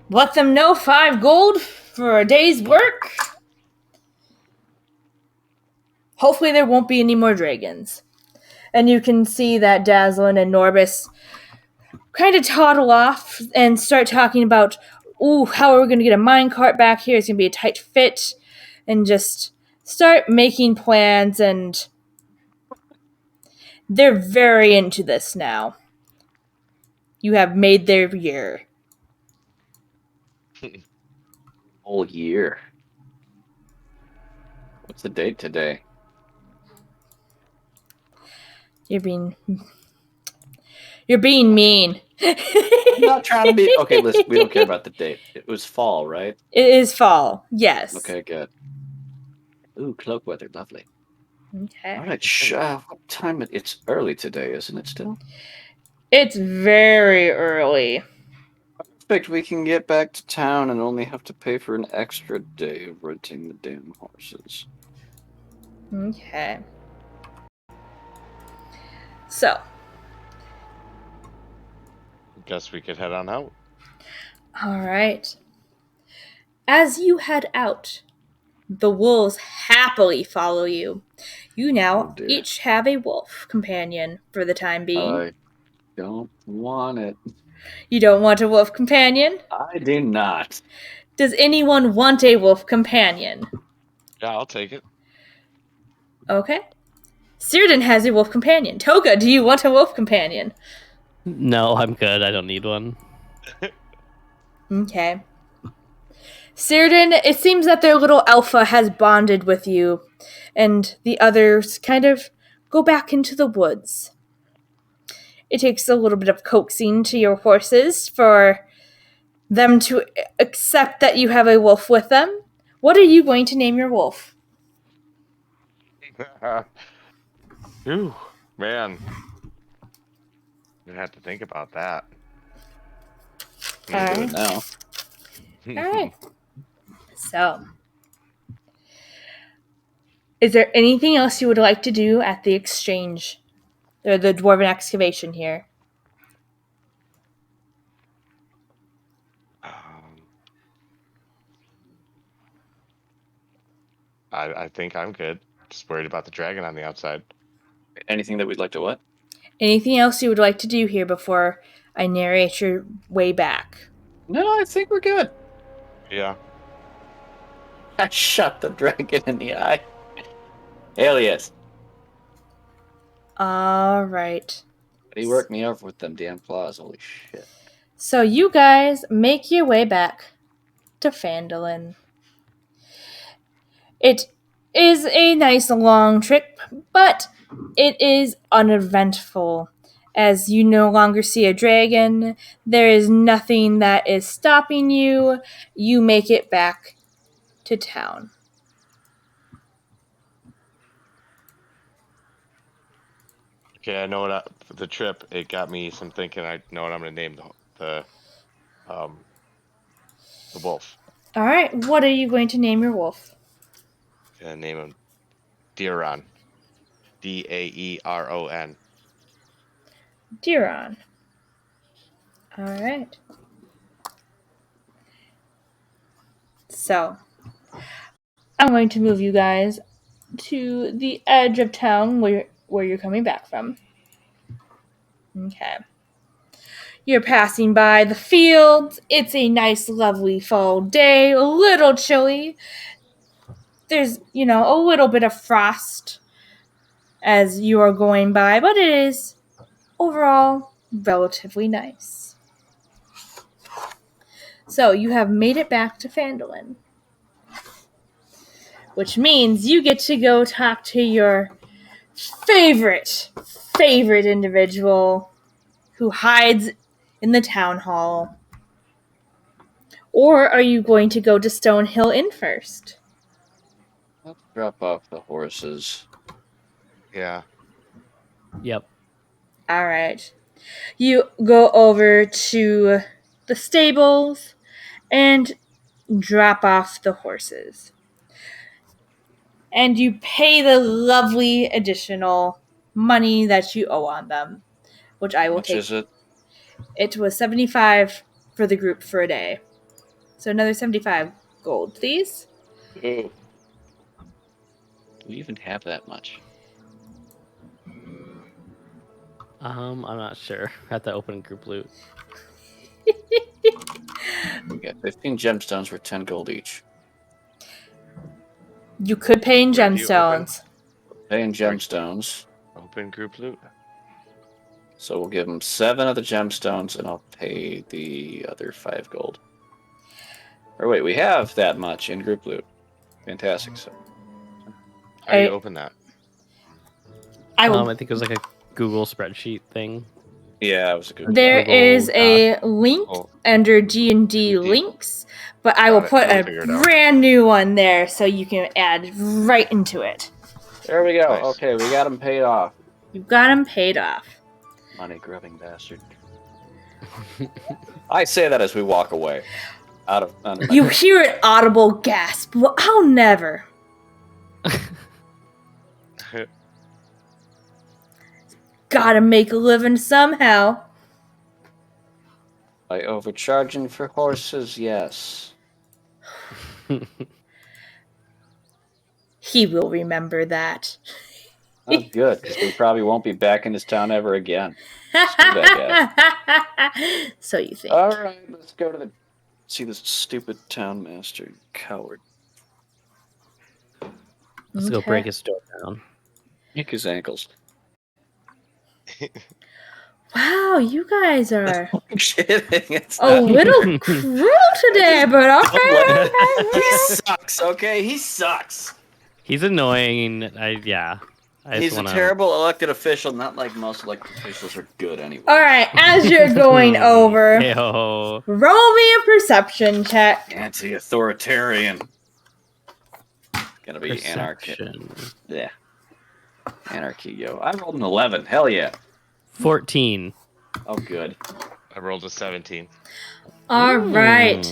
Let them know 5 gold for a day's work. Hopefully there won't be any more dragons. And you can see that Dazzlin and Norbis kind of toddle off and start talking about, ooh, how are we going to get a minecart back here? It's going to be a tight fit. And just start making plans, and they're very into this now. You have made their year. Whole year. What's the date today? You're being mean. I'm not trying to be. Okay, listen, we don't care about the date. It was fall, right? It is fall, yes. Okay, good. Ooh, cloak weather, lovely. Okay. All right, what time? It's early today, isn't it still? It's very early. Perfect, we can get back to town and only have to pay for an extra day of renting the damn horses. Okay. So, Guess we could head on out. all right. As you head out, the wolves happily follow you. You now Oh, dear. each have a wolf companion for the time being. I don't want it. You don't want a wolf companion? I do not. Does anyone want a wolf companion? Yeah, I'll take it. Okay. Cyrdan has a wolf companion. Toga, do you want a wolf companion? No, I'm good. I don't need one. Okay. Cyrdan, it seems that their little alpha has bonded with you, and the others kind of go back into the woods. It takes a little bit of coaxing to your horses for them to accept that you have a wolf with them. What are you going to name your wolf? Ooh, man. You have to think about that. Do it now. All right. So, is there anything else you would like to do at the exchange? Or the Dwarven excavation here? I think I'm good. Just worried about the dragon on the outside. Anything that we'd like to what? Anything else you would like to do here before I narrate your way back? No, I think we're good. Yeah. I shot the dragon in the eye. Alias. All right. He worked me over with them damn claws. Holy shit. So you guys make your way back to Phandalin. It is a nice long trip, but it is uneventful. As you no longer see a dragon, there is nothing that is stopping you. You make it back to town. Okay, I know what for the trip. It got me some thinking. I know what I'm gonna name the wolf. All right, what are you going to name your wolf? Gonna name him Daeron. Daeron. Diron. All right. So, I'm going to move you guys to the edge of town where you're coming back from. Okay. You're passing by the fields. It's a nice, lovely fall day. A little chilly. There's, a little bit of frost as you are going by, but it is overall relatively nice. So you have made it back to Phandalin, which means you get to go talk to your favorite individual who hides in the town hall. Or are you going to go to Stonehill Inn first? Let's drop off the horses. Yeah. Yep. All right. You go over to the stables and drop off the horses. And you pay the lovely additional money that you owe on them, which I will take. How much is it? It was 75 for the group for a day. So another 75 gold, please. Ooh. Do we even have that much? I'm not sure. I have to open group loot. We got 15 gemstones worth 10 gold each. You could pay in Where do you gemstones. Paying gemstones. Open group loot. So we'll give them 7 of the gemstones, and I'll pay the other 5 gold. Or wait, we have that much in group loot. Fantastic. So How do you open that? I will. I think it was like a Google spreadsheet thing. yeah, it was a good. There Google is a Doc. link Oh. under D&D links, but I will Got it. put We'll a figure it out. brand new one there so you can add right into it. There we go. Nice. Okay, we got them paid off. You've got them paid off. Money grubbing bastard. I say that as we walk away. Under my You hear an audible gasp. Well, I'll never. Gotta make a living somehow. By overcharging for horses, yes. He will remember that. Oh, good, because we probably won't be back in this town ever again. So you think. All right, let's go to the... See this stupid town master, you coward. Let's go Okay. break his door down. Nick his ankles. Wow, you guys are I'm kidding. It's a not- little cruel today, but okay. He sucks, okay? He sucks. He's annoying. I He's just a wanna... terrible elected official, not like most elected officials are good anyway. All right, as you're going over, Hey-ho. roll me a perception check. Anti-authoritarian. Gonna be anarchy. Perception. Yeah. Anarchy, yo. I rolled an 11. Hell yeah. 14. Oh, good. I rolled a 17. All right.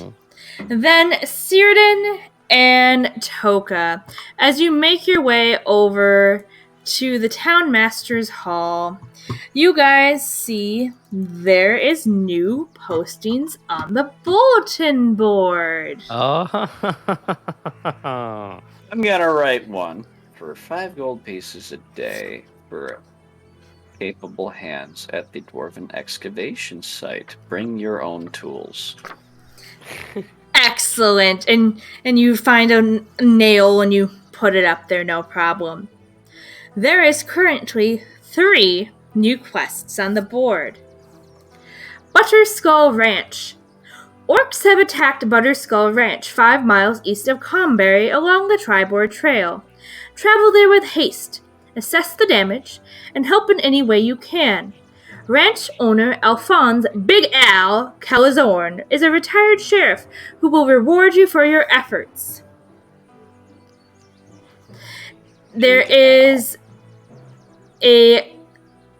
Then Círdan and Toka, as you make your way over to the town master's hall, you guys see there is new postings on the bulletin board. Oh. I'm gonna write one for 5 gold pieces a day for capable hands at the Dwarven Excavation site. Bring your own tools. Excellent. And you find a nail and you put it up there, no problem. There is currently 3 new quests on the board. Butterskull Ranch. Orcs have attacked Butterskull Ranch 5 miles east of Comberry along the Tribord Trail. Travel there with haste, assess the damage, and help in any way you can. Ranch owner Alphonse Big Al Calazorn is a retired sheriff who will reward you for your efforts. There is a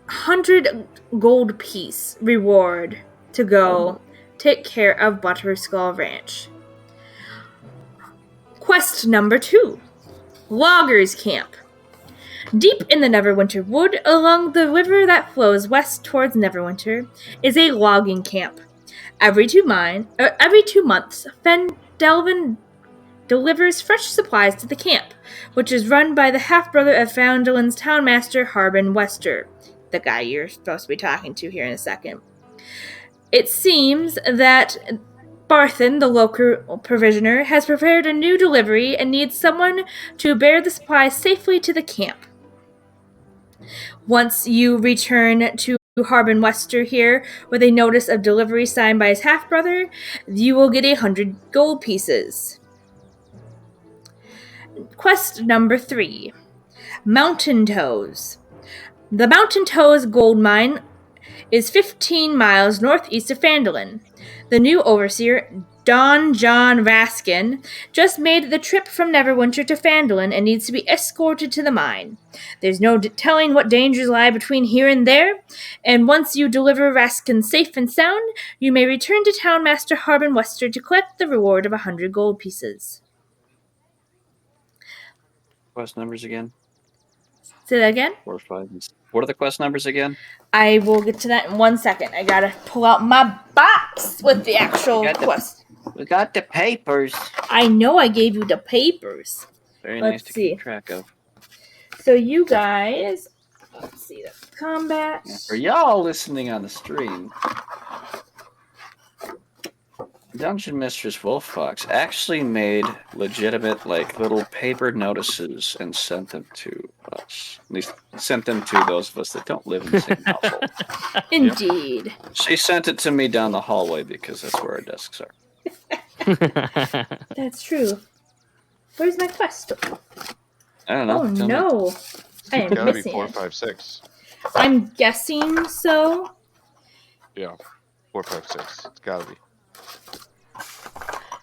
100 gold piece reward to go take care of Butterskull Ranch. Quest number 2. Loggers Camp. Deep in the Neverwinter Wood, along the river that flows west towards Neverwinter, is a logging camp. Every 2 months, Phandalin delivers fresh supplies to the camp, which is run by the half-brother of Phandalin's townmaster, Harbin Wester, the guy you're supposed to be talking to here in a second. It seems that Barthen, the local provisioner, has prepared a new delivery and needs someone to bear the supplies safely to the camp. Once you return to Harbin Wester here with a notice of delivery signed by his half-brother, you will get 100 gold pieces. Quest number 3. Mountain Toes. The Mountain Toes gold mine is 15 miles northeast of Phandalin. The new overseer, Don John Raskin, just made the trip from Neverwinter to Phandalin and needs to be escorted to the mine. There's no telling what dangers lie between here and there, and once you deliver Raskin safe and sound, you may return to Townmaster Harbin Wester to collect the reward of 100 gold pieces. Quest numbers again? Say that again? 4, 5, and 6. What are the quest numbers again? I will get to that in 1 second. I gotta pull out my box with the actual quest. We got the papers. I know I gave you the papers. Very Let's nice to see. keep track of. So you guys, let's see, the combat. Yeah, for y'all listening on the stream, Dungeon Mistress Wolffox actually made legitimate, little paper notices and sent them to us. At least sent them to those of us that don't live in the same household. Indeed. She sent it to me down the hallway because that's where our desks are. That's true. Where's my quest? I don't know. Oh no, I am Gotta be missing 4, it. 5, 6. I'm guessing so. Yeah, 4, 5, 6. It's gotta be. I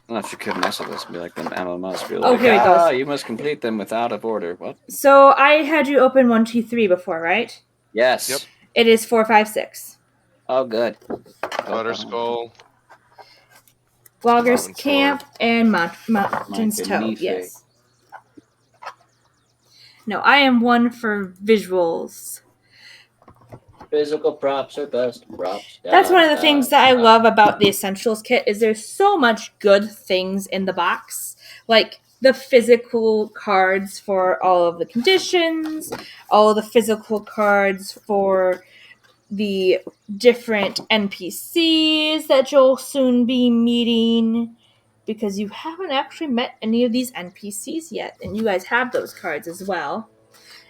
don't know if you could mess with us and be like them MMOs. Be Oh, like, here it goes. you must complete them without of order. What? So I had you open 1, 2, 3 before, right? Yes. Yep. It is 4, 5, 6. Oh, good. Butterskull. Loggers Mountain Camp and Mountain's Toe. Magnifique. Yes. No, I am one for visuals. Physical props are best props. That's one of the things that I love about the Essentials kit is there's so much good things in the box. Like the physical cards for all of the conditions, all of the physical cards for the different NPCs that you'll soon be meeting, because you haven't actually met any of these NPCs yet, and you guys have those cards as well.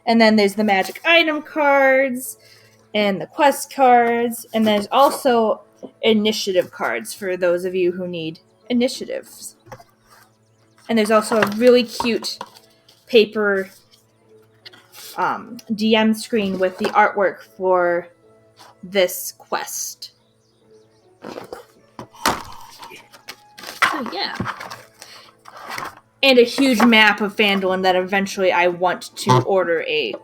And then there's the magic item cards, and the quest cards, and there's also initiative cards for those of you who need initiatives. And there's also a really cute paper DM screen with the artwork for this quest. So yeah. And a huge map of Phandalin that eventually I want to order a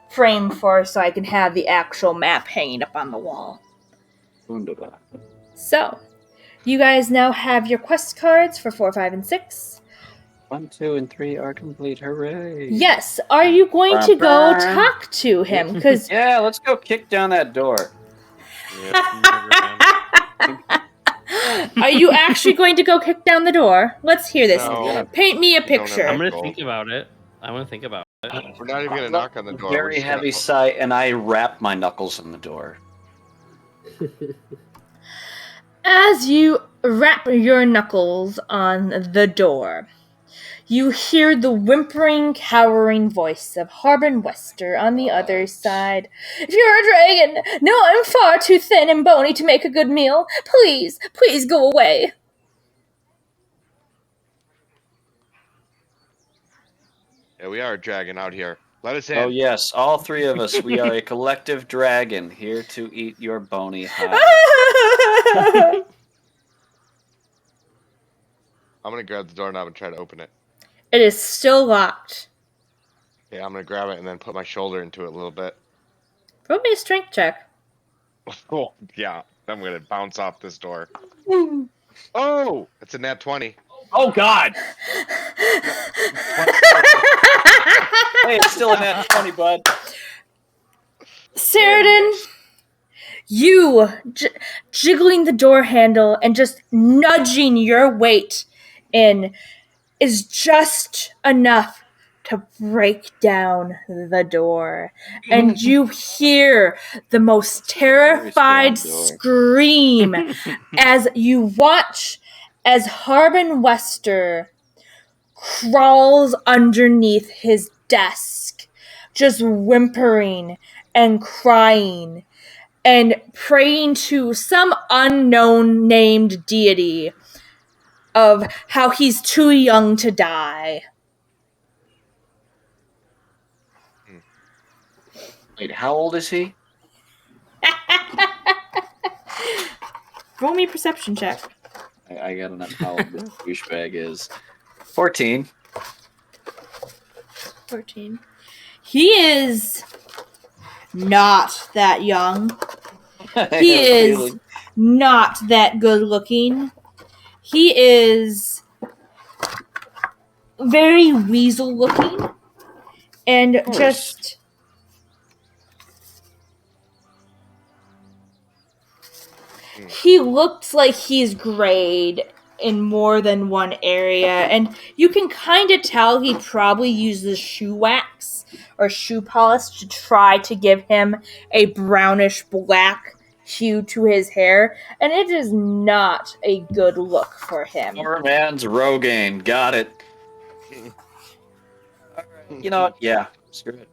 frame for so I can have the actual map hanging up on the wall. Wunderbar. So, you guys now have your quest cards for 4, 5, and 6. 1, 2, and 3 are complete. Hooray! Yes, are you going to go talk to him? Because Yeah, let's go kick down that door. Yep, Are you actually going to go kick down the door? Let's hear this. No. Paint me a We don't have picture. I'm gonna Gold. think about it. I'm gonna think about it. We're not even gonna knock on the door. We're Very just gonna heavy sigh, and I wrap my knuckles in the door. As you wrap your knuckles on the door, you hear the whimpering, cowering voice of Harbin Wester on the other side. If you're a dragon, no, I'm far too thin and bony to make a good meal. Please, please go away. Yeah, we are a dragon out here. Let us in. Oh yes, all three of us. We are a collective dragon here to eat your bony hide. I'm gonna grab the doorknob and try to open it. It is still locked. Yeah, I'm gonna grab it and then put my shoulder into it a little bit. Roll me a strength check. Oh, yeah. I'm gonna bounce off this door. Oh, it's a nat 20. Oh God! Hey, it's still a nat 20, bud. Sheridan, you jiggling the door handle and just nudging your weight in is just enough to break down the door. And you hear the most terrified scream as you watch as Harbin Wester crawls underneath his desk, just whimpering and crying and praying to some unknown named deity of how he's too young to die. Wait, how old is he? Roll me a perception check. I gotta know how old this douchebag is. 14. 14. He is not that young. He is not that good looking. He is very weasel looking and just he looks like he's grayed in more than one area, and you can kind of tell he probably uses shoe wax or shoe polish to try to give him a brownish black hue to his hair, and it is not a good look for him. Poor man's Rogaine. Got it. You know what? Yeah, screw it.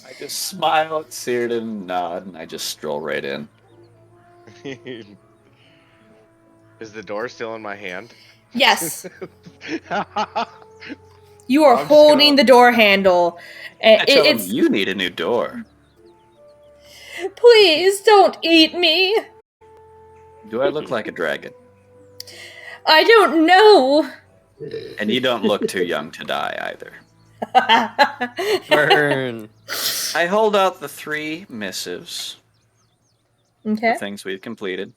I just smile at Cyrdan and nod, and I just stroll right in. Is the door still in my hand? Yes. You are holding the door handle. I tell him, you need a new door. Please don't eat me. Do I look like a dragon? I don't know. And you don't look too young to die either. Burn. I hold out the 3 missives. Okay. The things we've completed.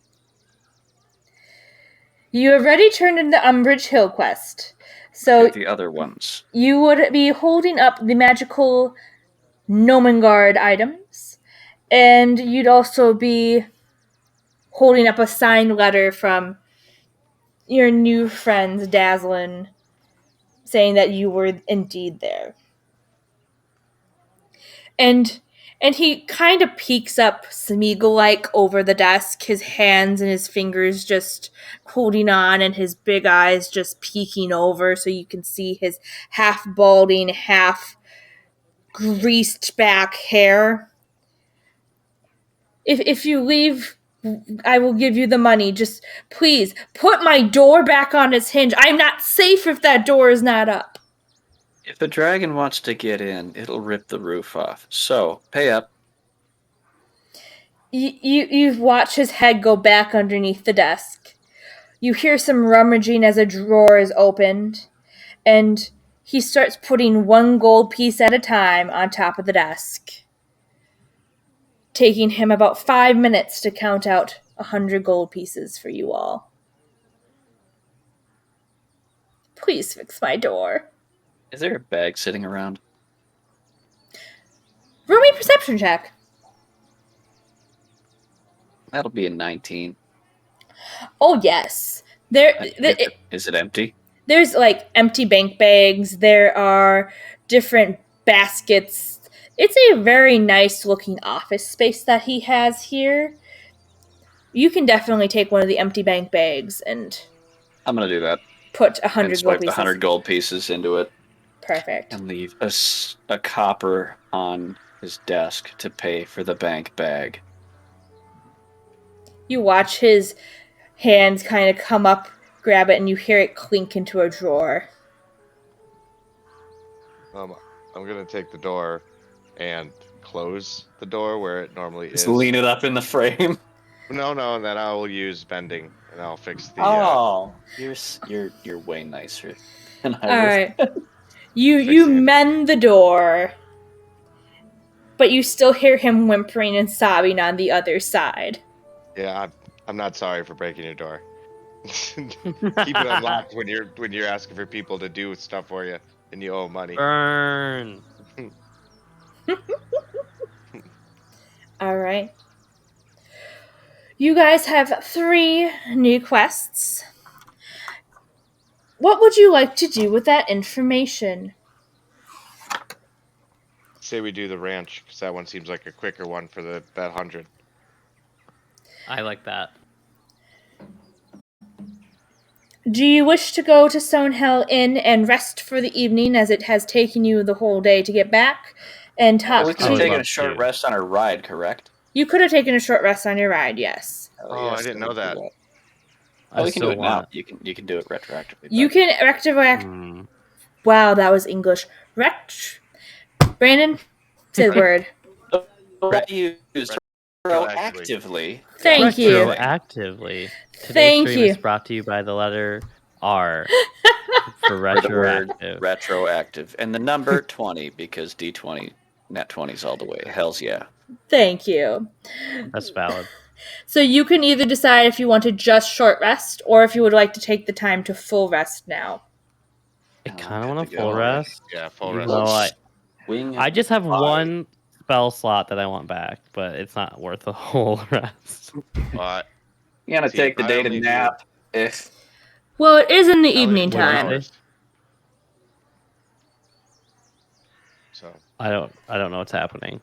You have already turned in the Umbridge Hill quest. So the other ones. You would be holding up the magical Gnomengard items. And you'd also be holding up a signed letter from your new friends, Dazzlin, saying that you were indeed there. And he kind of peeks up Smeagol-like over the desk, his hands and his fingers just holding on and his big eyes just peeking over so you can see his half-balding, half-greased-back hair. If you leave, I will give you the money. Just please put my door back on its hinge. I'm not safe if that door is not up. If a dragon wants to get in, it'll rip the roof off. So, pay up. You watch his head go back underneath the desk. You hear some rummaging as a drawer is opened, and he starts putting 1 gold piece at a time on top of the desk, taking him about 5 minutes to count out 100 gold pieces for you all. Please fix my door. Is there a bag sitting around? Roll me a perception check. That'll be a 19. Oh yes, Is it empty? there's like empty bank bags. There are different baskets. It's a very nice looking office space that he has here. You can definitely take one of the empty bank bags and I'm gonna do that. put And 100 swipe gold the pieces. 100 gold pieces into it Perfect. and leave a copper on his desk to pay for the bank bag. You watch his hands kind of come up, grab it, and you hear it clink into a drawer. I'm gonna take the door and close the door where it normally Just is. lean it up in the frame. No, and then I will use bending and I'll fix the. You're way nicer than I All was. right. You Fixing it. mend the door, but you still hear him whimpering and sobbing on the other side. Yeah, I'm not sorry for breaking your door. Keep it unlocked when you're asking for people to do stuff for you and you owe money. Burn. All right. You guys have 3 new quests. What would you like to do with that information? Say we do the ranch because that one seems like a quicker one for that 100. I like that. Do you wish to go to Stonehill Inn and rest for the evening, as it has taken you the whole day to get back, and talk We I could have would to... taken love a short to. rest on our ride, correct? You could have taken a short rest on your ride, yes. Oh, I didn't know that. Oh, we can do still it now. want- You can do it retroactively. You can retroact... Hmm. Wow, that was English. Brandon, say the word. Use proactively. Thank you. Retroactively. Today's Thank stream you. is brought to you by the letter R for For the word retroactive. retroactive. And the number 20, because D20, nat 20's all the way. Hells yeah. Thank you. That's valid. So you can either decide if you want to just short rest, or if you would like to take the time to full rest now. I I'm kind of good want to a full go. rest. Yeah, full even rest. though I just have one spell slot that I want back, but it's not worth a whole rest. But You gotta See, take the I day to only do- nap. If Well, it is in the I only evening do 4 time. hours. So, I don't know what's happening.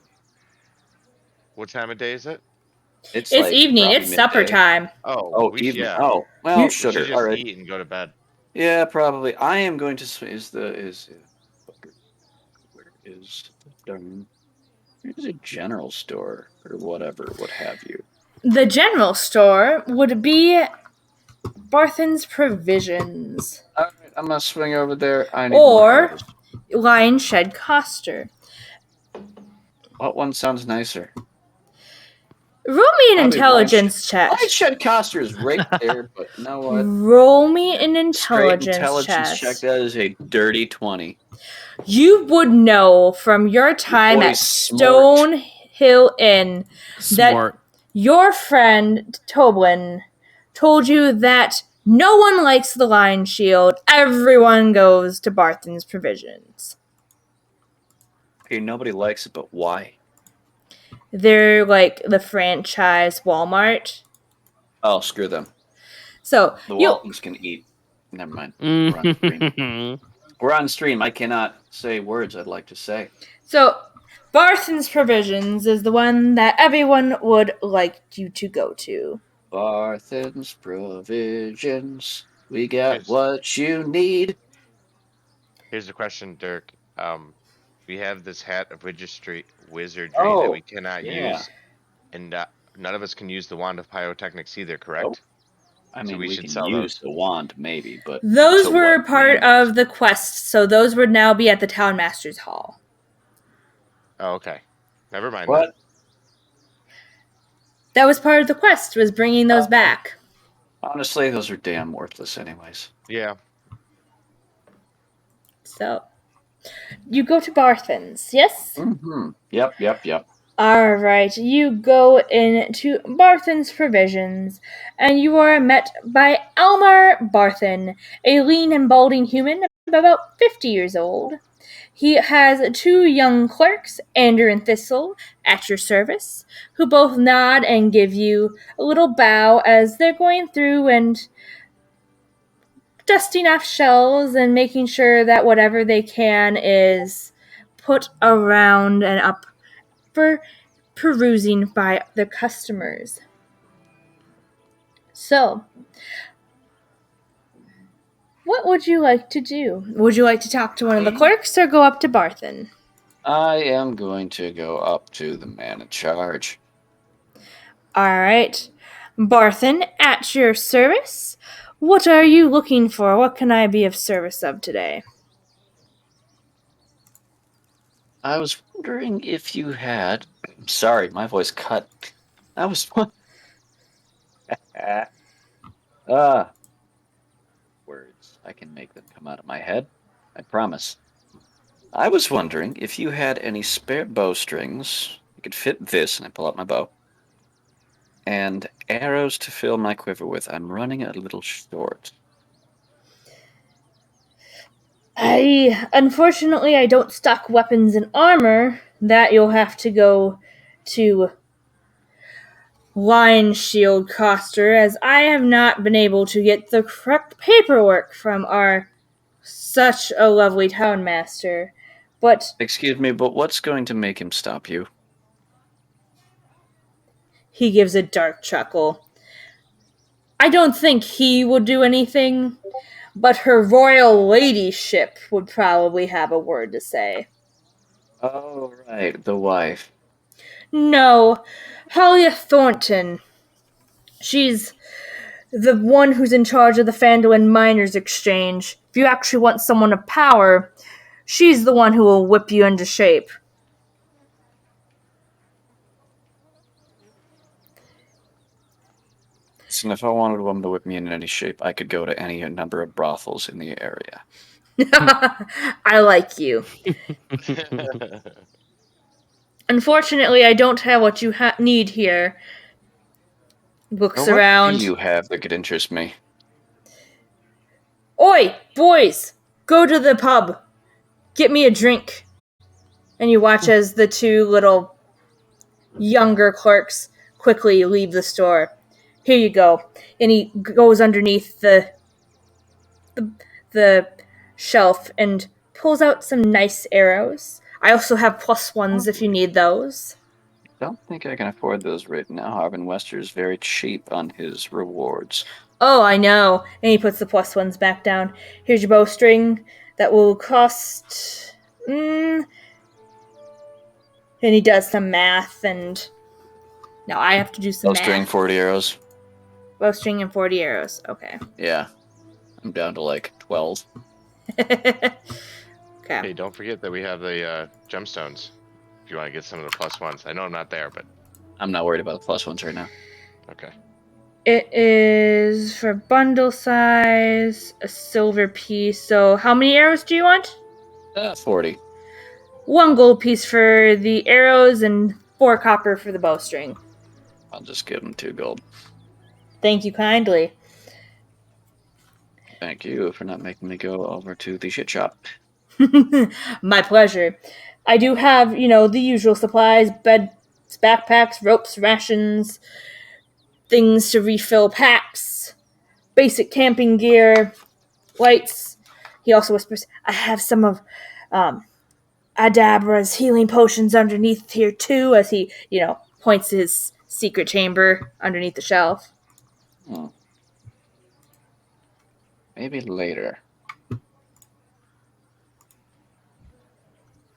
what time of day is it? It's like evening. probably It's supper midday. time. Oh, Evening. yeah. Oh, well, You- We should sugar. just All right. eat and go to bed. Yeah, probably. I am going to. Where is there's a general store or whatever, what have you. The general store would be Barthen's Provisions. All right, I'm gonna swing over there. I need Or- more arrows. Lion Shed Coster. What one sounds nicer? Roll me an Probably intelligence check. Light Shed Coster is right there, but you know what? Roll me an Straight intelligence intelligence check. That is a dirty 20. You would know from your time boy at smart. Stonehill Inn that Smart. your friend Toblin told you that no one likes the Lion Shield. Everyone goes to Barthen's Provisions. Okay, nobody likes it, but why? They're like the franchise Walmart. Oh, screw them. So The you Waltons can eat. Never mind. We're on stream. Mm. We're on stream. I cannot say words I'd like to say. So Barthen's Provisions is the one that everyone would like you to go to. Barthen's Provisions. We got Yes. what you need. Here's the question, Dirk. We have this hat of wizardry Oh, that we cannot yeah. use, and none of us can use the wand of pyrotechnics either, correct? Nope. I mean, we we should can sell use the wand, maybe, but Those to were what part means? of the quest, so those would now be at the Town Master's Hall. Oh, okay. Never mind. What? That was part of the quest, was bringing those Oh. back. Honestly, those are damn worthless, anyways. Then. Yeah. So, you go to Barthen's, yes? Mm-hmm. Yep. Alright, you go into Barthen's Provisions, and you are met by Elmar Barthen, a lean and balding human of about 50 years old. He has 2 young clerks, Andrew and Thistle, at your service, who both nod and give you a little bow as they're going through and dusting off shelves and making sure that whatever they can is put around and up for perusing by the customers. So, what would you like to do? Would you like to talk to one of the clerks or go up to Barthen? I am going to go up to the man in charge. All right. Barthen, at your service. What are you looking for? What can I be of service of today? I was wondering if you had. Sorry, my voice cut. I was. Words. I can make them come out of my head. I promise. I was wondering if you had any spare bowstrings. You could fit this, and I pull out my bow. And arrows to fill my quiver with. I'm running a little short. Unfortunately, I don't stock weapons and armor. That you'll have to go to Line Shield Coster, as I have not been able to get the correct paperwork from our such a lovely town master. But Excuse me, but what's going to make him stop you? he gives a dark chuckle. I don't think he would do anything, but her royal ladyship would probably have a word to say. Oh, right, the wife. No, Halia Thornton. She's the one who's in charge of the Phandalin Miners Exchange. If you actually want someone of power, she's the one who will whip you into shape. And if I wanted a woman to whip me in any shape, I could go to any number of brothels in the area. I like you. Unfortunately, I don't have what you need here. Looks What around. do you have that could interest me? Oi, boys! Go to the pub. Get me a drink. And you watch as the 2 little younger clerks quickly leave the store. Here you go. And he goes underneath the shelf and pulls out some nice arrows. I also have +1s if you need those. I don't think I can afford those right now. Harvin Wester is very cheap on his rewards. Oh, I know. And he puts the +1s back down. Here's your bowstring. That will cost... And he does some math, and... Now I have to do some Bowstring, math. 40 arrows. Bowstring and 40 arrows. Okay. Yeah. I'm down to like 12. Okay. Hey, don't forget that we have the gemstones. If you want to get some of the +1s. I know I'm not there, but I'm not worried about the +1s right now. okay. It is for bundle size, a silver piece. So how many arrows do you want? 40. 1 gold piece for the arrows and 4 copper for the bowstring. I'll just give him 2 gold. Thank you kindly. Thank you for not making me go over to the shit shop. My pleasure. I do have, the usual supplies, beds, backpacks, ropes, rations, things to refill packs, basic camping gear, lights. He also whispers, I have some of Adabra's healing potions underneath here too, as he, points to his secret chamber underneath the shelf. Maybe later.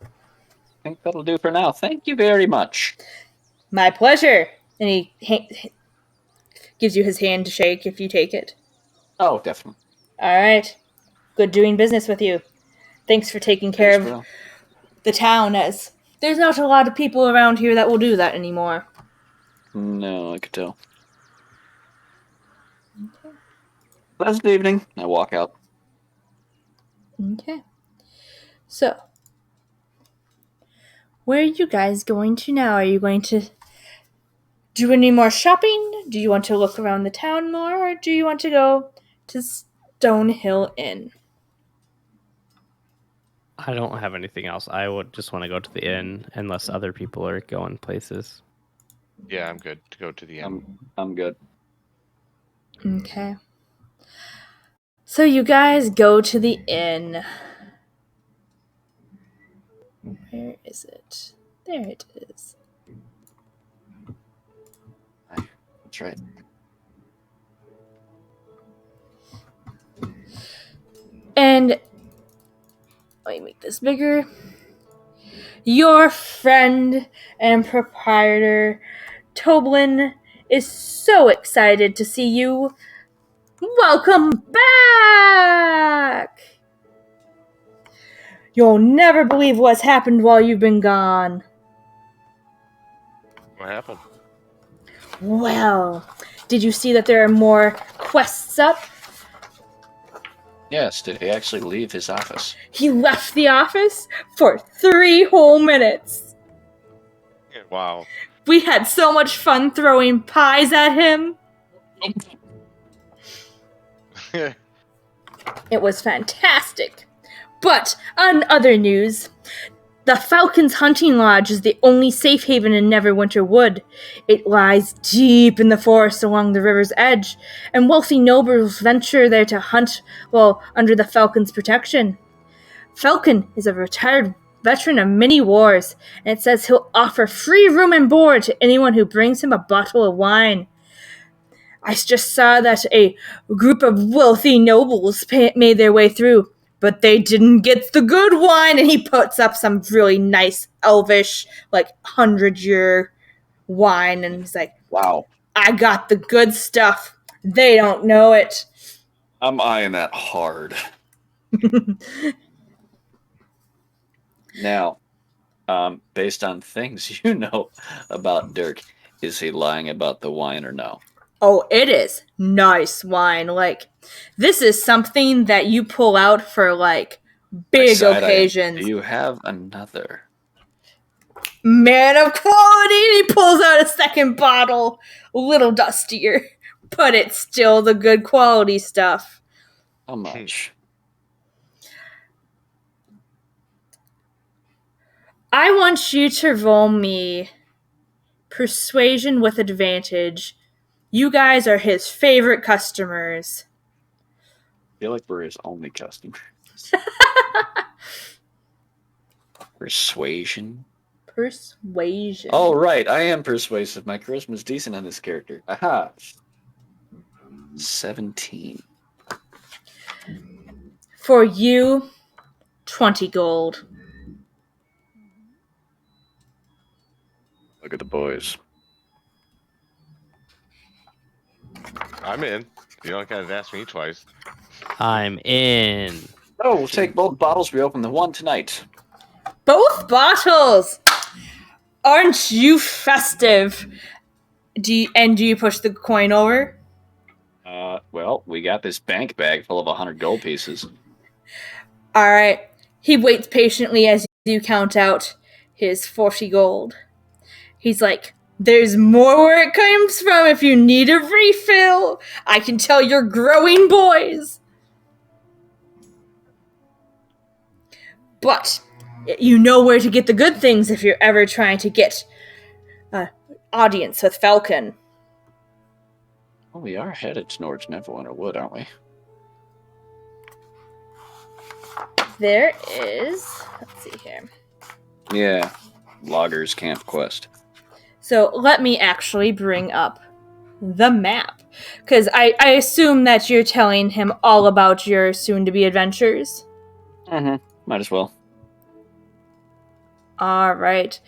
I think that'll do for now. Thank you very much. My pleasure. And he gives you his hand to shake if you take it. Oh, definitely. All right. Good doing business with you. Thanks for taking care of the town, as there's not a lot of people around here that will do that anymore. No, I could tell. Okay. Pleasant evening. I walk out. Okay. So, where are you guys going to now? Are you going to do any more shopping? Do you want to look around the town more? Or do you want to go to Stonehill Inn? I don't have anything else. I would just want to go to the inn unless other people are going places. Yeah, I'm good to go to the end. I'm good. Okay. So you guys go to the inn. Where is it? There it is. That's right. And let me make this bigger. Your friend and proprietor, Toblin, is so excited to see you. Welcome back! You'll never believe what's happened while you've been gone. What happened? Well, did you see that there are more quests up? Yes, did he actually leave his office? He left the office for 3 whole minutes. Wow. We had so much fun throwing pies at him. It was fantastic. But on other news, the Falcon's Hunting Lodge is the only safe haven in Neverwinter Wood. It lies deep in the forest along the river's edge, and wealthy nobles venture there to hunt while under the Falcon's protection. Falcon is a retired veteran of many wars, and it says he'll offer free room and board to anyone who brings him a bottle of wine. I just saw that a group of wealthy nobles made their way through, but they didn't get the good wine, and he puts up some really nice elvish, 100-year wine, and he's like, Wow. I got the good stuff. They don't know it. I'm eyeing that hard. Now, based on things you know about Dirk, is he lying about the wine or no? Oh, it is nice wine. This is something that you pull out for, big occasions. Do you have another? Man of quality! He pulls out a second bottle. A little dustier, but it's still the good quality stuff. How much? I want you to roll me persuasion with advantage. You guys are his favorite customers. I feel like we're his only customer. Persuasion? Persuasion. Oh, right. I am persuasive. My charisma's decent on this character. Aha. 17. For you, 20 gold. Look at the boys. I'm in. You don't gotta ask me twice. I'm in. Oh, we'll take both bottles. We open the one tonight. Both bottles! Aren't you festive? Do you push the coin over? Well, we got this bank bag full of 100 gold pieces. Alright. He waits patiently as you count out his 40 gold. He's like, there's more where it comes from if you need a refill. I can tell you're growing boys. But you know where to get the good things if you're ever trying to get an audience with Falcon. Well, we are headed towards Neverwinter Wood, aren't we? There is... Let's see here. Yeah. Loggers Camp Quest. So let me actually bring up the map. Because I assume that you're telling him all about your soon-to-be adventures. Mm-hmm. Might as well. Alright.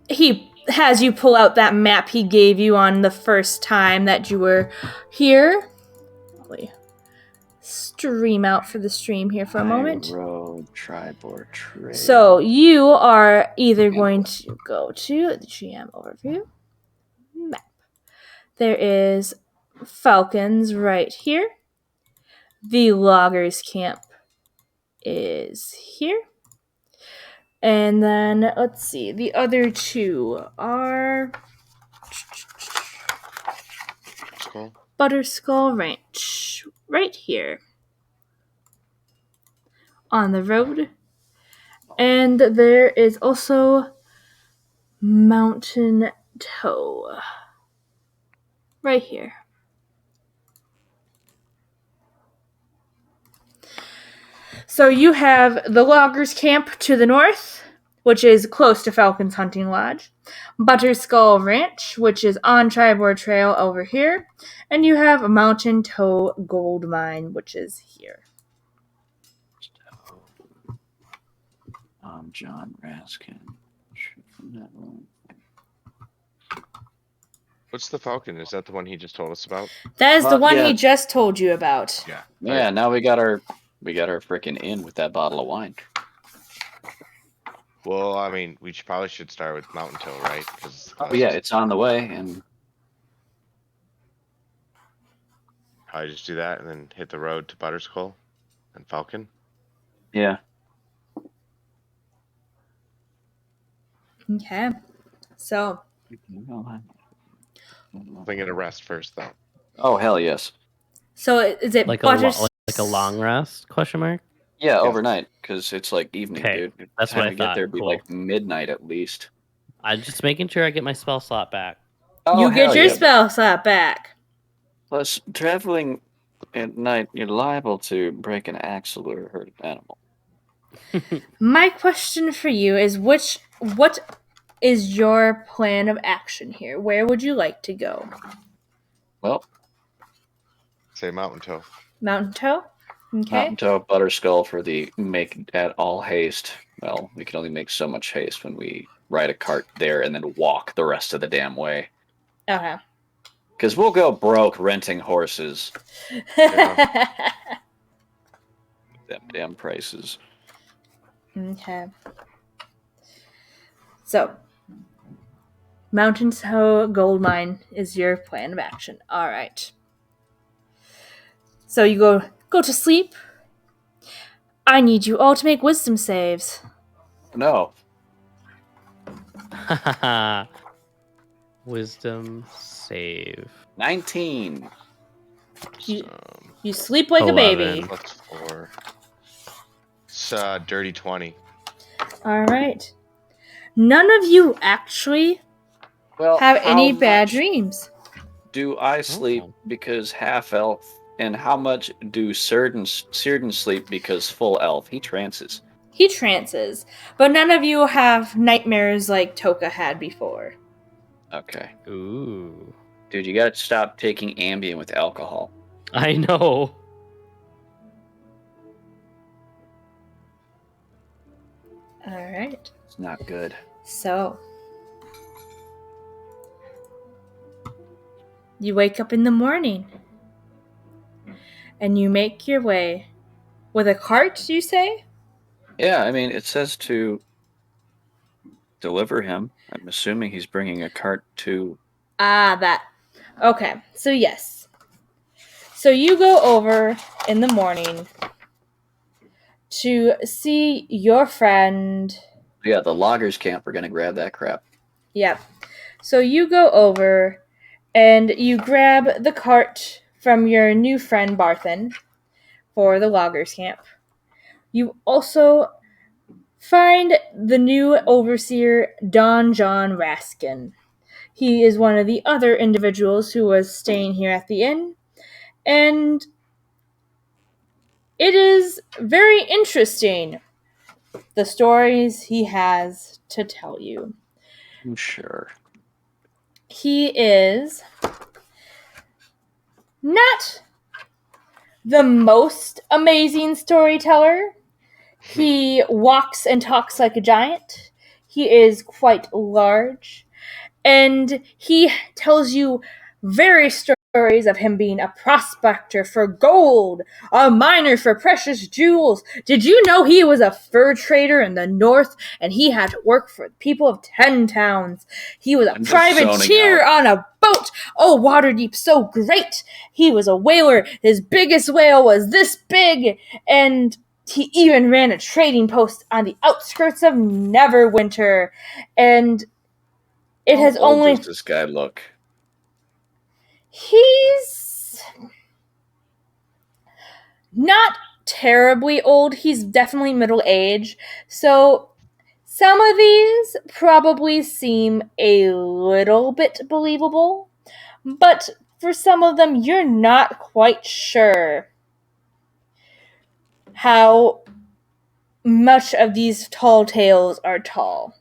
He has you pull out that map he gave you on the first time that you were here. Let me stream out for the stream here for a moment. Road, Tribord Trail. So you are either going to go to the GM overview map. There is Falcons right here. The Loggers Camp is here. And then, let's see, the other two are Butterskull Ranch, right here on the road. And there is also Mountain Toe. Right here. So you have the Loggers Camp to the north, which is close to Falcon's Hunting Lodge. Butterskull Ranch, which is on Tribord Trail over here. And you have Mountain Toe Gold Mine, which is here. John Raskin. From that one. What's the Falcon? Is that the one he just told us about? That is the one Yeah. he just told you about. Yeah. Yeah, now we got our freaking inn with that bottle of wine. Well, I mean, we probably should start with Mountain Toe, right? Oh yeah, it's on the way, and Probably just do that and then hit the road to Butterskull and Falcon. yeah. Okay. So, I'm thinking of rest first, though. Oh hell yes. so is it Like Butters? like a long rest? Question mark. Yeah, Yeah. overnight, because it's like evening, Okay, dude. that's Time what I to get thought. there would be Cool. like midnight at least. I'm just making sure I get my spell slot back. Oh, You get hell your yeah. spell slot back. Plus, traveling at night, you're liable to break an axle or hurt an animal. My question for you is what is your plan of action here? Where would you like to go? Well, Say Mountain Toe. Mountain Toe? Okay. Mountain Toe, Butterskull for the make at all haste. Well, we can only make so much haste when we ride a cart there and then walk the rest of the damn way. Okay. Because we'll go broke renting horses. Them damn prices. Okay. So, Mountain Toe Gold Mine is your plan of action. All right. So you go to sleep. I need you all to make wisdom saves. No. Wisdom save. 19. You sleep like 11. a baby. Plus 4. It's dirty 20. All right. None of you actually Well, have any how bad much dreams. do I sleep because half elf, and how much do Círdan sleep because full elf? He trances. He trances, but none of you have nightmares like Toka had before. Okay. Ooh. Dude, you gotta stop taking Ambien with alcohol. I know. All right. It's not good. So, you wake up in the morning and you make your way with a cart, you say? Yeah, I mean, it says to deliver him. I'm assuming he's bringing a cart to... Ah, that. Okay, so yes. So you go over in the morning to see your friend. Yeah, the loggers camp are gonna grab that crap. Yep. So you go over and you grab the cart from your new friend Barthen for the loggers camp. You also find the new overseer Don John Raskin. He is one of the other individuals who was staying here at the inn, and it is very interesting, the stories he has to tell you. Sure. He is not the most amazing storyteller. He walks and talks like a giant. He is quite large. And he tells you various stories of him being a prospector for gold, a miner for precious jewels. Did you know he was a fur trader in the north and he had to work for the people of 10 towns? He was a I'm just privateer on a boat. Oh, Waterdeep, so great. He was a whaler. His biggest whale was this big, and he even ran a trading post on the outskirts of Neverwinter. And it has How old only... does this guy look? He's not terribly old. He's definitely middle-aged. So some of these probably seem a little bit believable, but for some of them, you're not quite sure how much of these tall tales are tall.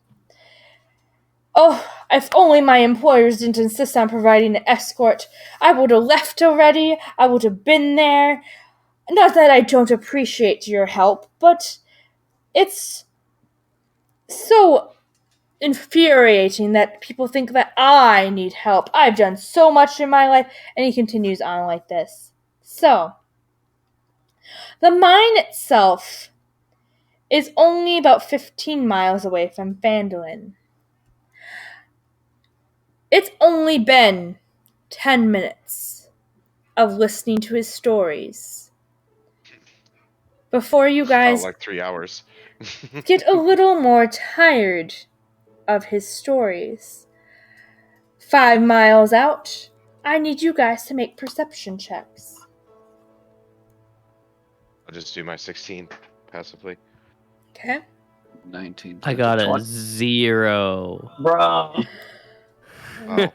Oh, if only my employers didn't insist on providing an escort, I would have left already. I would have been there. Not that I don't appreciate your help, but it's so infuriating that people think that I need help. I've done so much in my life. And he continues on like this. So, the mine itself is only about 15 miles away from Phandalin. It's only been 10 minutes of listening to his stories before you guys Felt like 3 hours. get a little more tired of his stories. 5 miles out, I need you guys to make perception checks. I'll just do my 16 passively. Okay? 19. I got a 20. 0. Bro. Oh,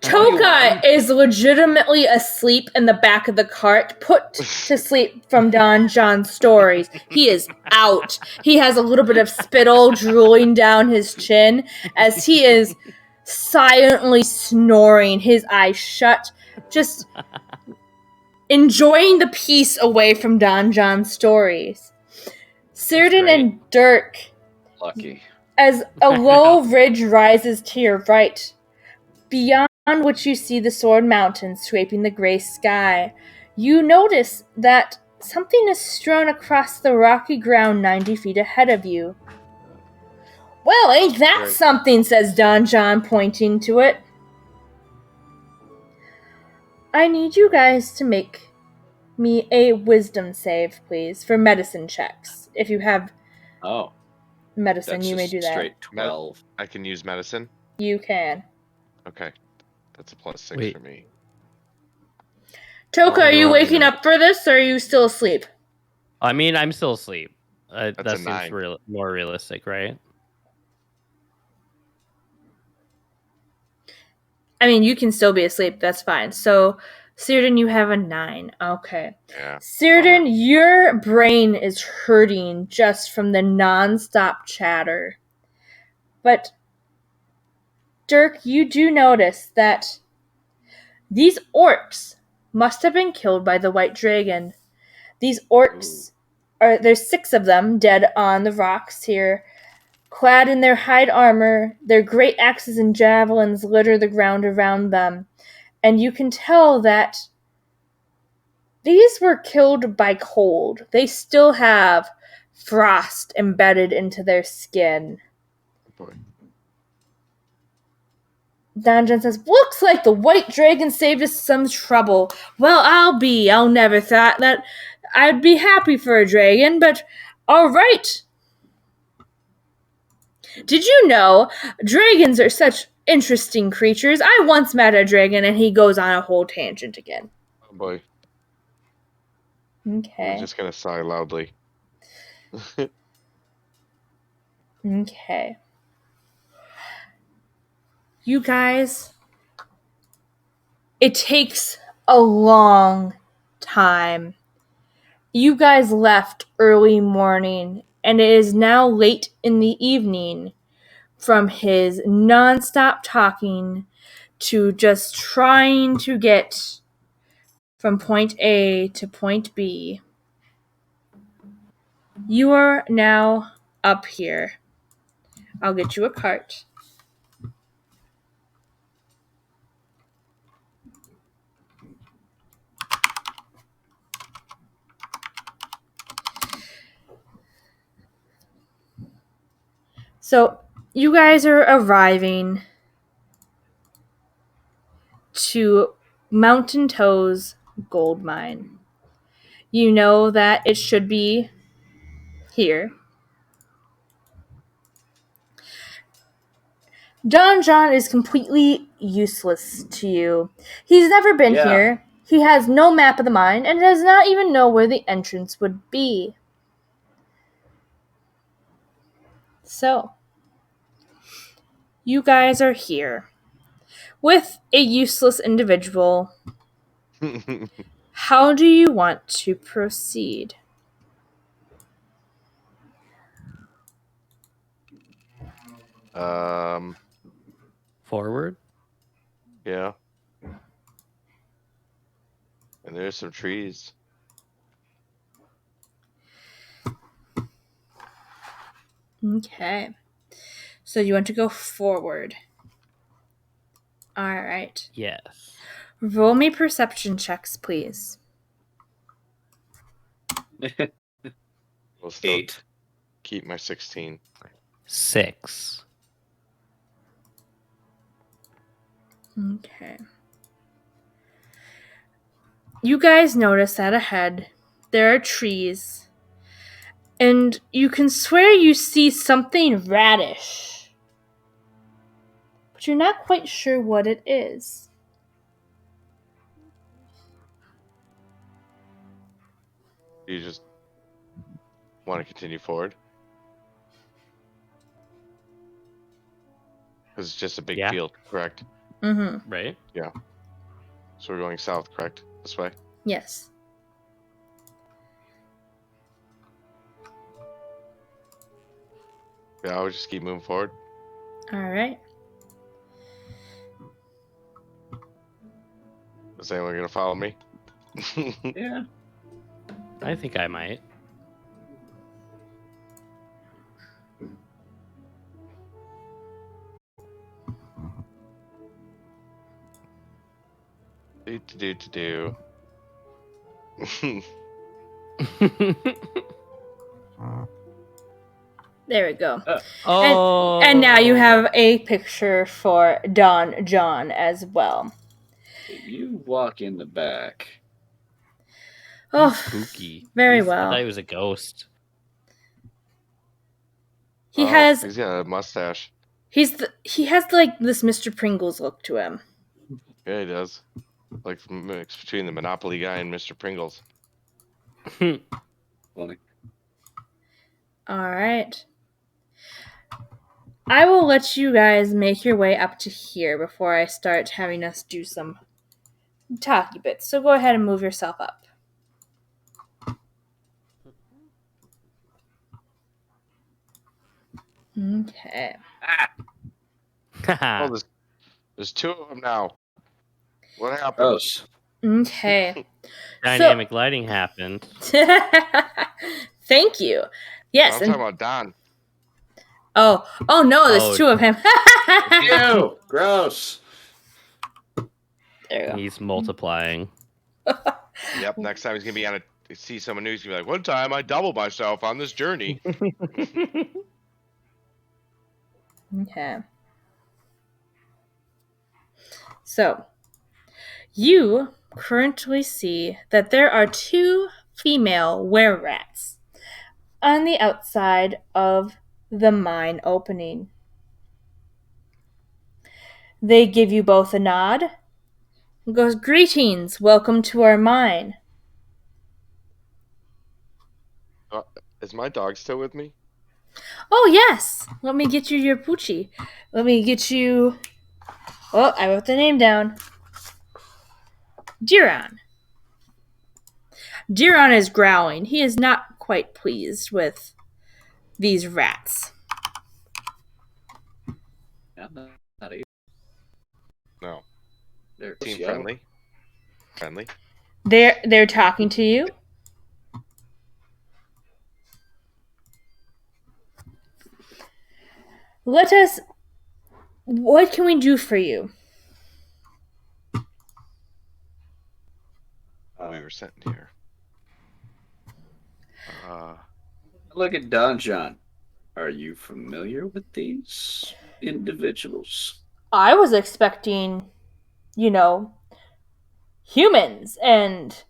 Toka is legitimately asleep in the back of the cart, put to sleep from Don John's stories. He is out. He has a little bit of spittle drooling down his chin as he is silently snoring, his eyes shut, just enjoying the peace away from Don John's stories. Cyrdan and Dirk, Lucky. as a low ridge rises to your right, beyond which you see the Sword Mountains sweeping the gray sky, you notice that something is strewn across the rocky ground 90 feet ahead of you. Well, ain't that Right. something, says Don John, pointing to it. I need you guys to make me a wisdom save, please, for medicine checks. If you have Oh, medicine, that's you may just do that. straight 12. I can use medicine. You can. Okay, that's a +6 Wait. for me. Toka, Oh, are you no, waking no. up for this, or are you still asleep? I mean, I'm still asleep. That a seems 9. more realistic, right? I mean, you can still be asleep. That's fine. So, Cyrdan, you have a 9. Okay. Yeah. Cyrdan, your brain is hurting just from the non-stop chatter. But, Dirk, you do notice that these orcs must have been killed by the White Dragon. These orcs, there's 6 of them dead on the rocks here, clad in their hide armor. Their great axes and javelins litter the ground around them. And you can tell that these were killed by cold. They still have frost embedded into their skin. Boy. Donjon says, looks like the White Dragon saved us some trouble. Well, I'll never thought that I'd be happy for a dragon, but alright. Did you know dragons are such interesting creatures? I once met a dragon, and he goes on a whole tangent again. Oh boy. Okay. I'm just gonna sigh loudly. Okay. You guys, it takes a long time. You guys left early morning, and it is now late in the evening from his nonstop talking to just trying to get from point A to point B. You are now up here. I'll get you a cart. So, you guys are arriving to Mountain Toes Gold Mine. You know that it should be here. Don John is completely useless to you. He's never been here. He has no map of the mine and does not even know where the entrance would be. So, you guys are here with a useless individual. How do you want to proceed? Forward. Yeah. And there's some trees. Okay. So you want to go forward. All right. Yes. Roll me perception checks, please. We'll still 8. keep my 16. 6. Okay. You guys notice that ahead there are trees, and you can swear you see something radish, but you're not quite sure what it is. You just want to continue forward? Because it's just a big Yeah. field, correct? Mm-hmm. Right? So we're going south, correct? This way? Yes. Yeah, I'll just keep moving forward. All right. Is anyone going to follow me? Yeah. I think I might. Do. There we go. Oh. And now you have a picture for Don John as well. You walk in the back. Oh, spooky. very I well. thought he was a ghost. He has He's got a mustache. he has like this Mr. Pringles look to him. Yeah, he does. Like mix between the Monopoly guy and Mr. Pringles. Funny. All right. I will let you guys make your way up to here before I start having us do some talky bits. So go ahead and move yourself up. Okay. Oh, there's 2 of them now. What happened? Gross. Okay. Dynamic lighting happened. Thank you. Yes. I'm talking about Don. Oh no, there's Oh. 2 of him. Ew. Gross. There you go. He's multiplying. Yep, next time he's going to be on see someone new, he's going to be like, one time I doubled myself on this journey. Okay. So, you currently see that there are 2 female wererats on the outside of the mine opening. They give you both a nod and goes, "Greetings, welcome to our mine." Is my dog still with me? Oh, yes. Let me get you your poochie. Let me get you... Oh, I wrote the name down. Diron. Diron is growling. He is not quite pleased with these rats. Yeah, not even. No. They're Team yellow. friendly. Friendly. They're talking to you. What can we do for you? We were sent here. Look at Don John. Are you familiar with these individuals? I was expecting, humans and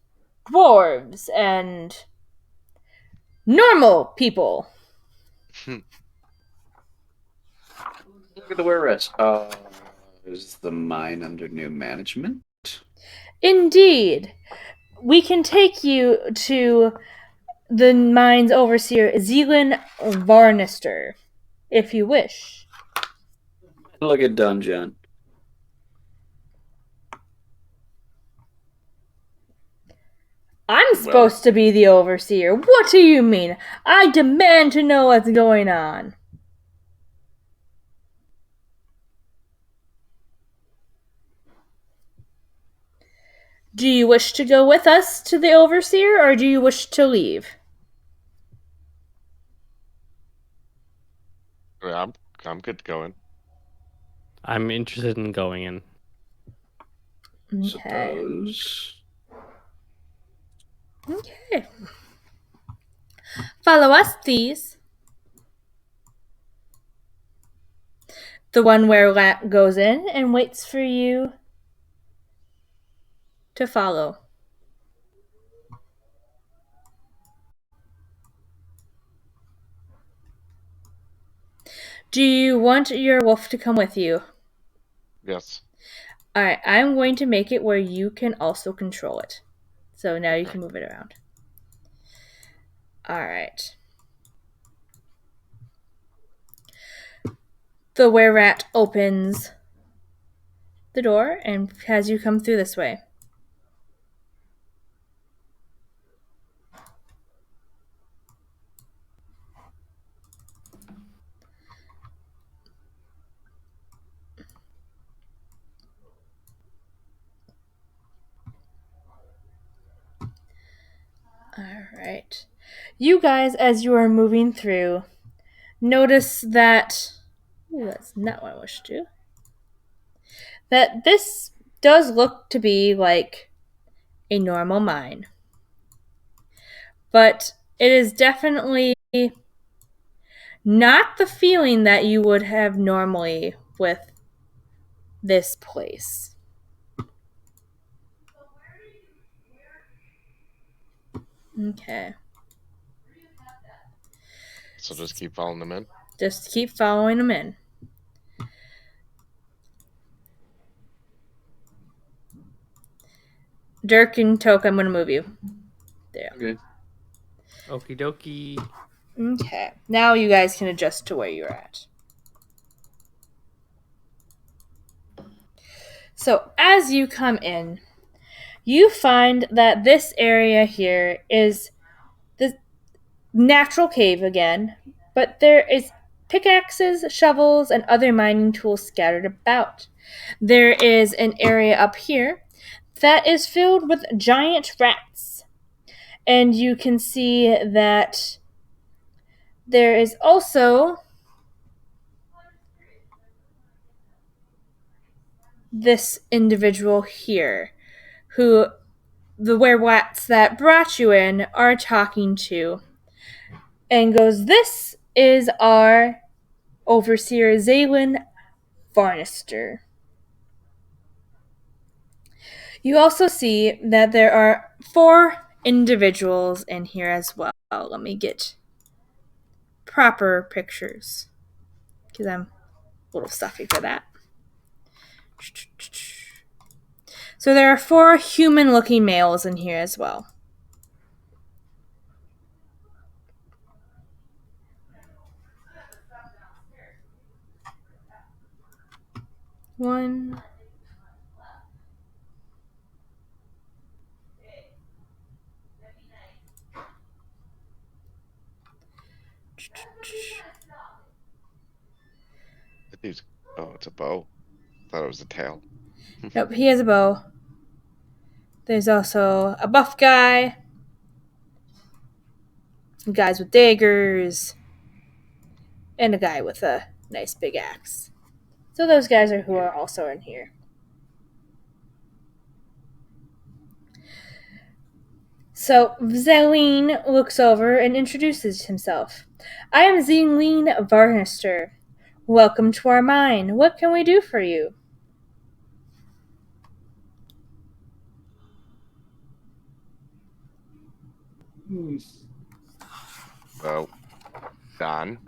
dwarves and normal people. Look at the Wererats. Is the mine under new management? Indeed. We can take you to the mine's overseer, Zealand Varnister, if you wish. Look at dungeon. I'm supposed to be the overseer. What do you mean? I demand to know what's going on. Do you wish to go with us to the overseer, or do you wish to leave? I'm good going. I'm interested in going in. Okay. Suppose. Okay. Follow us, please. The one Wererat goes in and waits for you to follow. Do you want your wolf to come with you? Yes. Alright, I'm going to make it where you can also control it. So now you can move it around. Alright. The Wererat opens the door and has you come through this way. Alright. You guys, as you are moving through, notice that... Ooh, that's not what I wish to do. That this does look to be like a normal mine. But it is definitely not the feeling that you would have normally with this place. Okay. So just keep following them in. Just keep following them in. Dirk and Toke, I'm going to move you. There. Okay. Okie dokie. Okay. Now you guys can adjust to where you're at. So as you come in, you find that this area here is the natural cave again, but there is pickaxes, shovels, and other mining tools scattered about. There is an area up here that is filled with giant rats. And you can see that there is also this individual here who the werewats that brought you in are talking to, and goes, "This is our overseer, Zaylin Varnister." You also see that there are 4 individuals in here as well. Let me get proper pictures, because I'm a little stuffy for that. So there are 4 human-looking males in here as well. One. Oh, it's a bow. Thought it was a tail. Nope, he has a bow. There's also a buff guy, some guys with daggers, and a guy with a nice big axe. So those guys are who are also in here. So Zeline looks over and introduces himself. "I am Zeline Varnister. Welcome to our mine. What can we do for you?" Well, Don,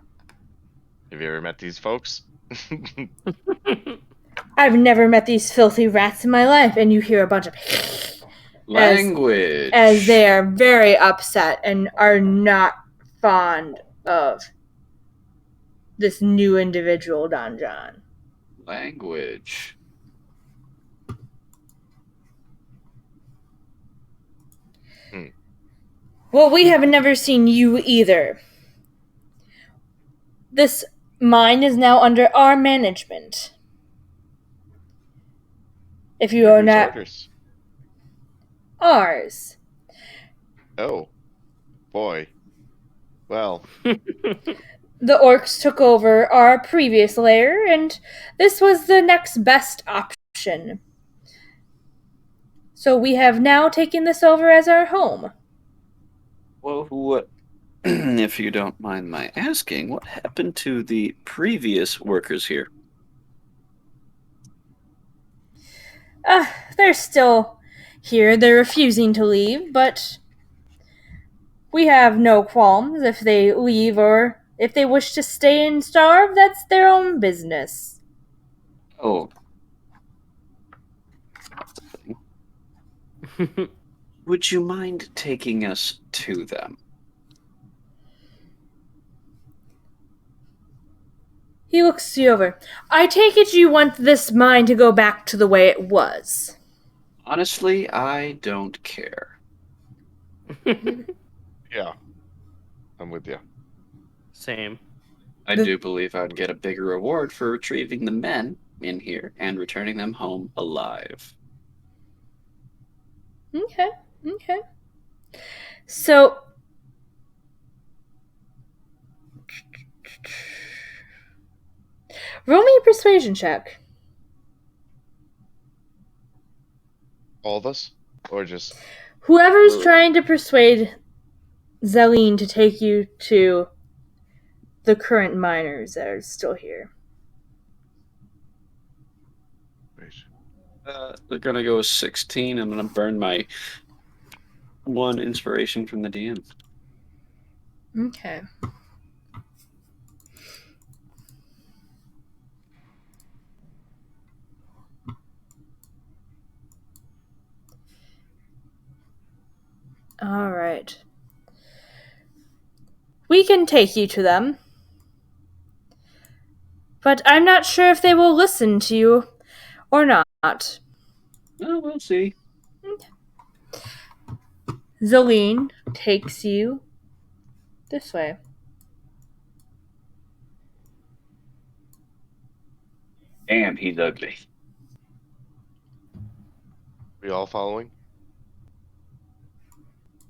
have you ever met these folks? I've never met these filthy rats in my life, and you hear a bunch of Language. as they are very upset and are not fond of this new individual, Don John. Language. Well, we have never seen you either. This mine is now under our management. If you are Whose not orders? ours. Oh, boy. Well, The orcs took over our previous lair, and this was the next best option. So we have now taken this over as our home. Well, what, if you don't mind my asking, what happened to the previous workers here? They're still here. They're refusing to leave, but we have no qualms if they leave or if they wish to stay and starve. That's their own business. Oh. That's a thing. Would you mind taking us to them? He looks you over. I take it you want this mine to go back to the way it was. Honestly, I don't care. yeah. I'm with you. Same. I do believe I'd get a bigger reward for retrieving the men in here and returning them home alive. Okay. So, roll me a persuasion check. All of us? Or just... Whoever's trying to persuade Zeline to take you to the current miners that are still here. They're gonna go with 16. I'm gonna burn my 1 inspiration from the DM. Okay. All right. We can take you to them, but I'm not sure if they will listen to you or not. Oh, we'll see. Zeline takes you this way. Damn, he's ugly. We all following?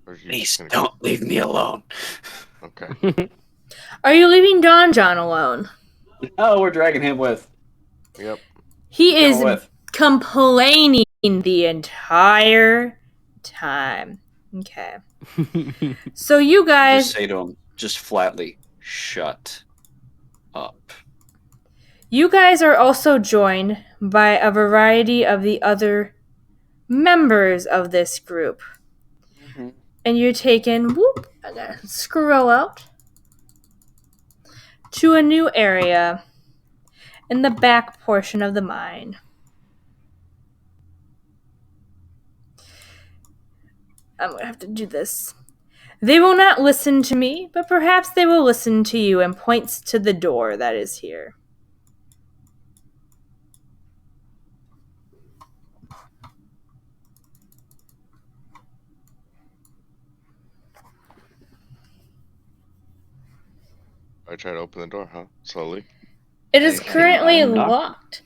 Or are you Please gonna don't leave me alone. Okay. Are you leaving Don John alone? Oh, we're dragging him with. Yep. He is Going with. complaining the entire time. Okay. So you guys... Just say to him, just flatly, shut up. You guys are also joined by a variety of the other members of this group. Mm-hmm. And you're taken, I gotta scroll out, to a new area in the back portion of the mine. I'm gonna have to do this. They will not listen to me, but perhaps they will listen to you, and points to the door that is here. I try to open the door, huh? Slowly. It is Okay, currently I'm knocking. locked.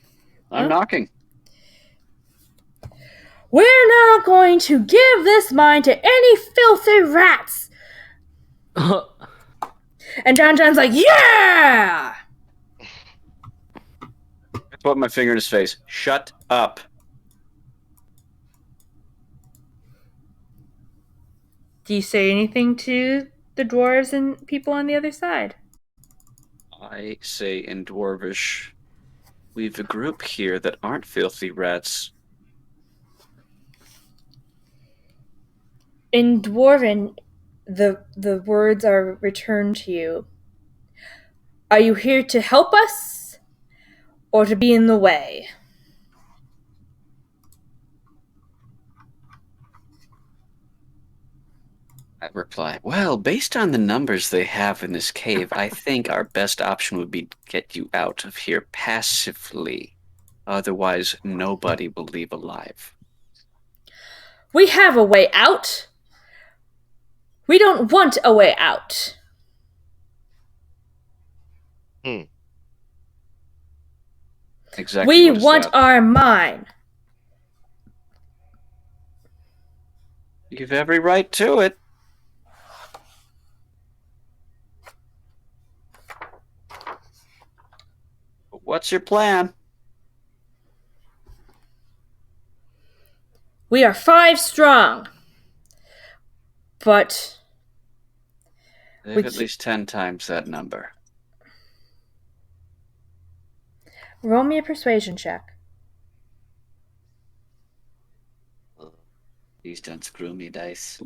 I'm knocking. We're not going to give this mine to any filthy rats. And John John's like, yeah! I put my finger in his face. Shut up. Do you say anything to the dwarves and people on the other side? I say in Dwarvish, we've a group here that aren't filthy rats. In Dwarven, the words are returned to you. Are you here to help us or to be in the way? I reply, well, based on the numbers they have in this cave, I think our best option would be to get you out of here passively. Otherwise, nobody will leave alive. We have a way out. We don't want a way out. Exactly We what is want that? our mine. You've every right to it. What's your plan? We are 5 strong. But They have at least 10 times that number. roll me a persuasion check. Please don't screw me, dice.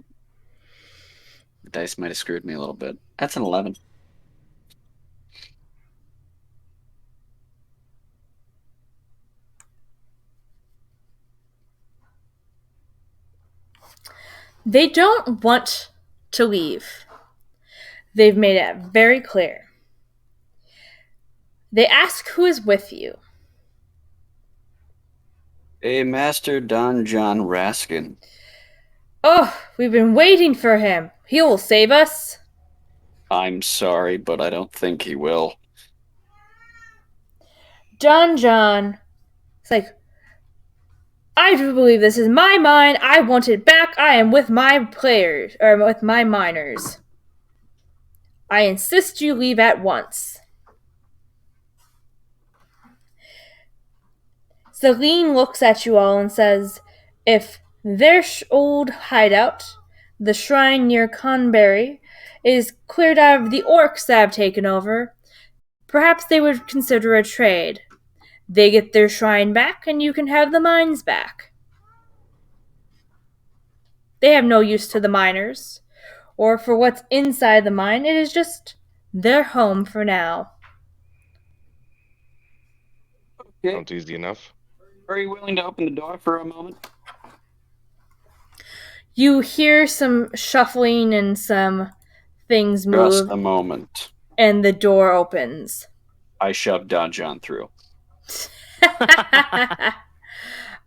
The dice might have screwed me a little bit. That's an 11. They don't want to leave. They've made it very clear. They ask who is with you. A Master Don John Raskin. Oh, we've been waiting for him. He will save us. I'm sorry, but I don't think he will. John. It's like, I do believe this is my mine. I want it back. I am with my players, or with my miners. I insist you leave at once. Celine looks at you all and says, if their old hideout, the shrine near Conberry, is cleared out of the orcs that have taken over, perhaps they would consider a trade. They get their shrine back, and you can have the mines back. They have no use to the miners, or for what's inside the mine. It is just their home for now. Okay. Sounds easy enough. Are you willing to open the door for a moment? You hear some shuffling and some things move. Just a moment. And the door opens. I shoved Don John through. All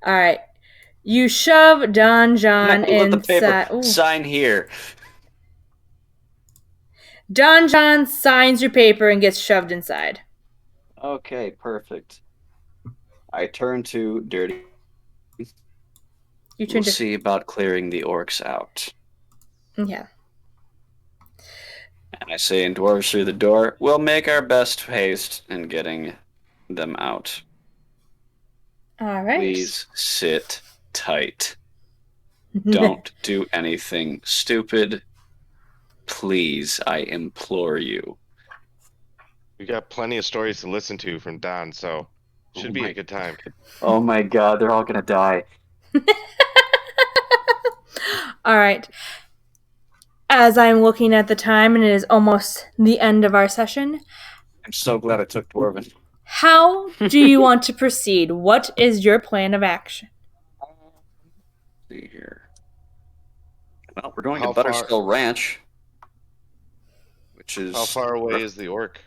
right. You shove Don John inside. Ooh. Sign here. Don John signs your paper and gets shoved inside. Okay, perfect. I turn to Dirty. We'll see about clearing the orcs out. Yeah. And I say in dwarves through the door, we'll make our best haste in getting them out. All right. Please sit tight. Don't do anything stupid. Please, I implore you. We got plenty of stories to listen to from Don, so should be a good time. Oh my god, they're all gonna die. All right. As I'm looking at the time, and it is almost the end of our session. I'm so glad I took Dwarven. How do you want to proceed? What is your plan of action? Let's see here. Well, we're going to Butterskull Ranch, which is... How far away is the orc?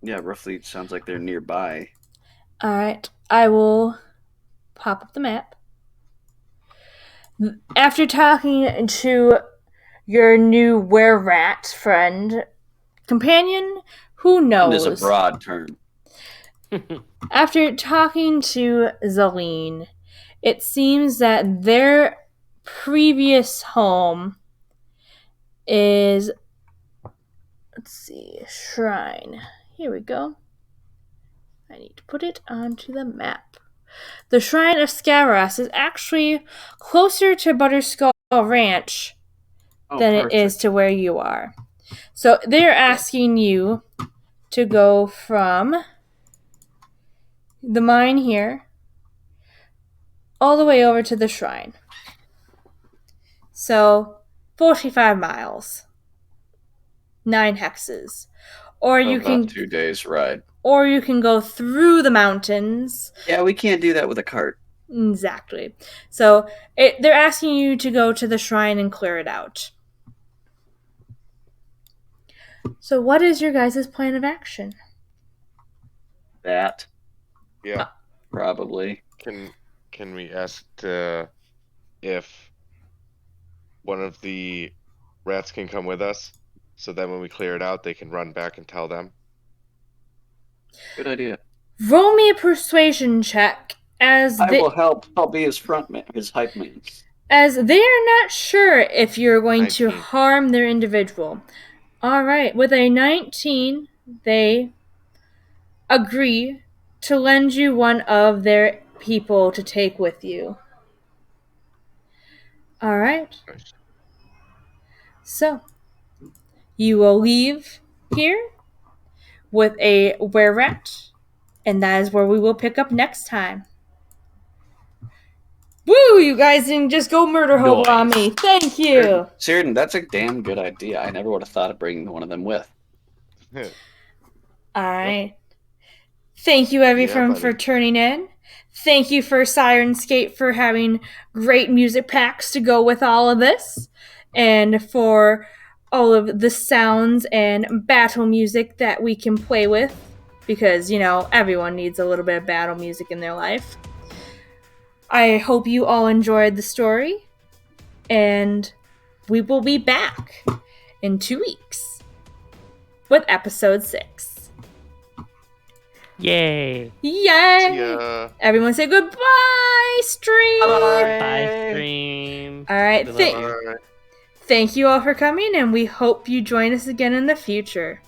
Yeah, roughly it sounds like they're nearby. All right. I will pop up the map. After talking to your new Wererat friend, companion, who knows? Is a broad term. After talking to Zaline, it seems that their previous home is, let's see, shrine. Here we go. I need to put it onto the map. The Shrine of Wererats is actually closer to Butterskull Ranch than it is to where you are. So they're asking you to go from the mine here all the way over to the shrine. So 45 miles. 9 hexes. Or you can 2 days ride. Or you can go through the mountains. Yeah, we can't do that with a cart. Exactly. So they're asking you to go to the shrine and clear it out. So, what is your guys' plan of action? That Yeah. probably. Can we ask if one of the rats can come with us, so that when we clear it out, they can run back and tell them? Good idea. Roll me a persuasion check as I they, will help. I'll be his front man, his hype man. as they are not sure if you're going to 19. harm their individual. All right, with a 19, they agree to lend you one of their people to take with you. All right. Nice. So, you will leave here with a Wererat, and that is where we will pick up next time. Woo! You guys didn't just go murder hobo on me. Thank you. Sheridan, that's a damn good idea. I never would have thought of bringing one of them with. All right. Thank you, everyone, buddy. for tuning in. Thank you for Syrinscape for having great music packs to go with all of this, and for all of the sounds and battle music that we can play with, because, you know, everyone needs a little bit of battle music in their life. I hope you all enjoyed the story, and we will be back in 2 weeks with episode 6. Yay! Yay! Yeah. Everyone say goodbye, stream! Bye, stream. All right, We love you. Alright. thank you all for coming, and we hope you join us again in the future.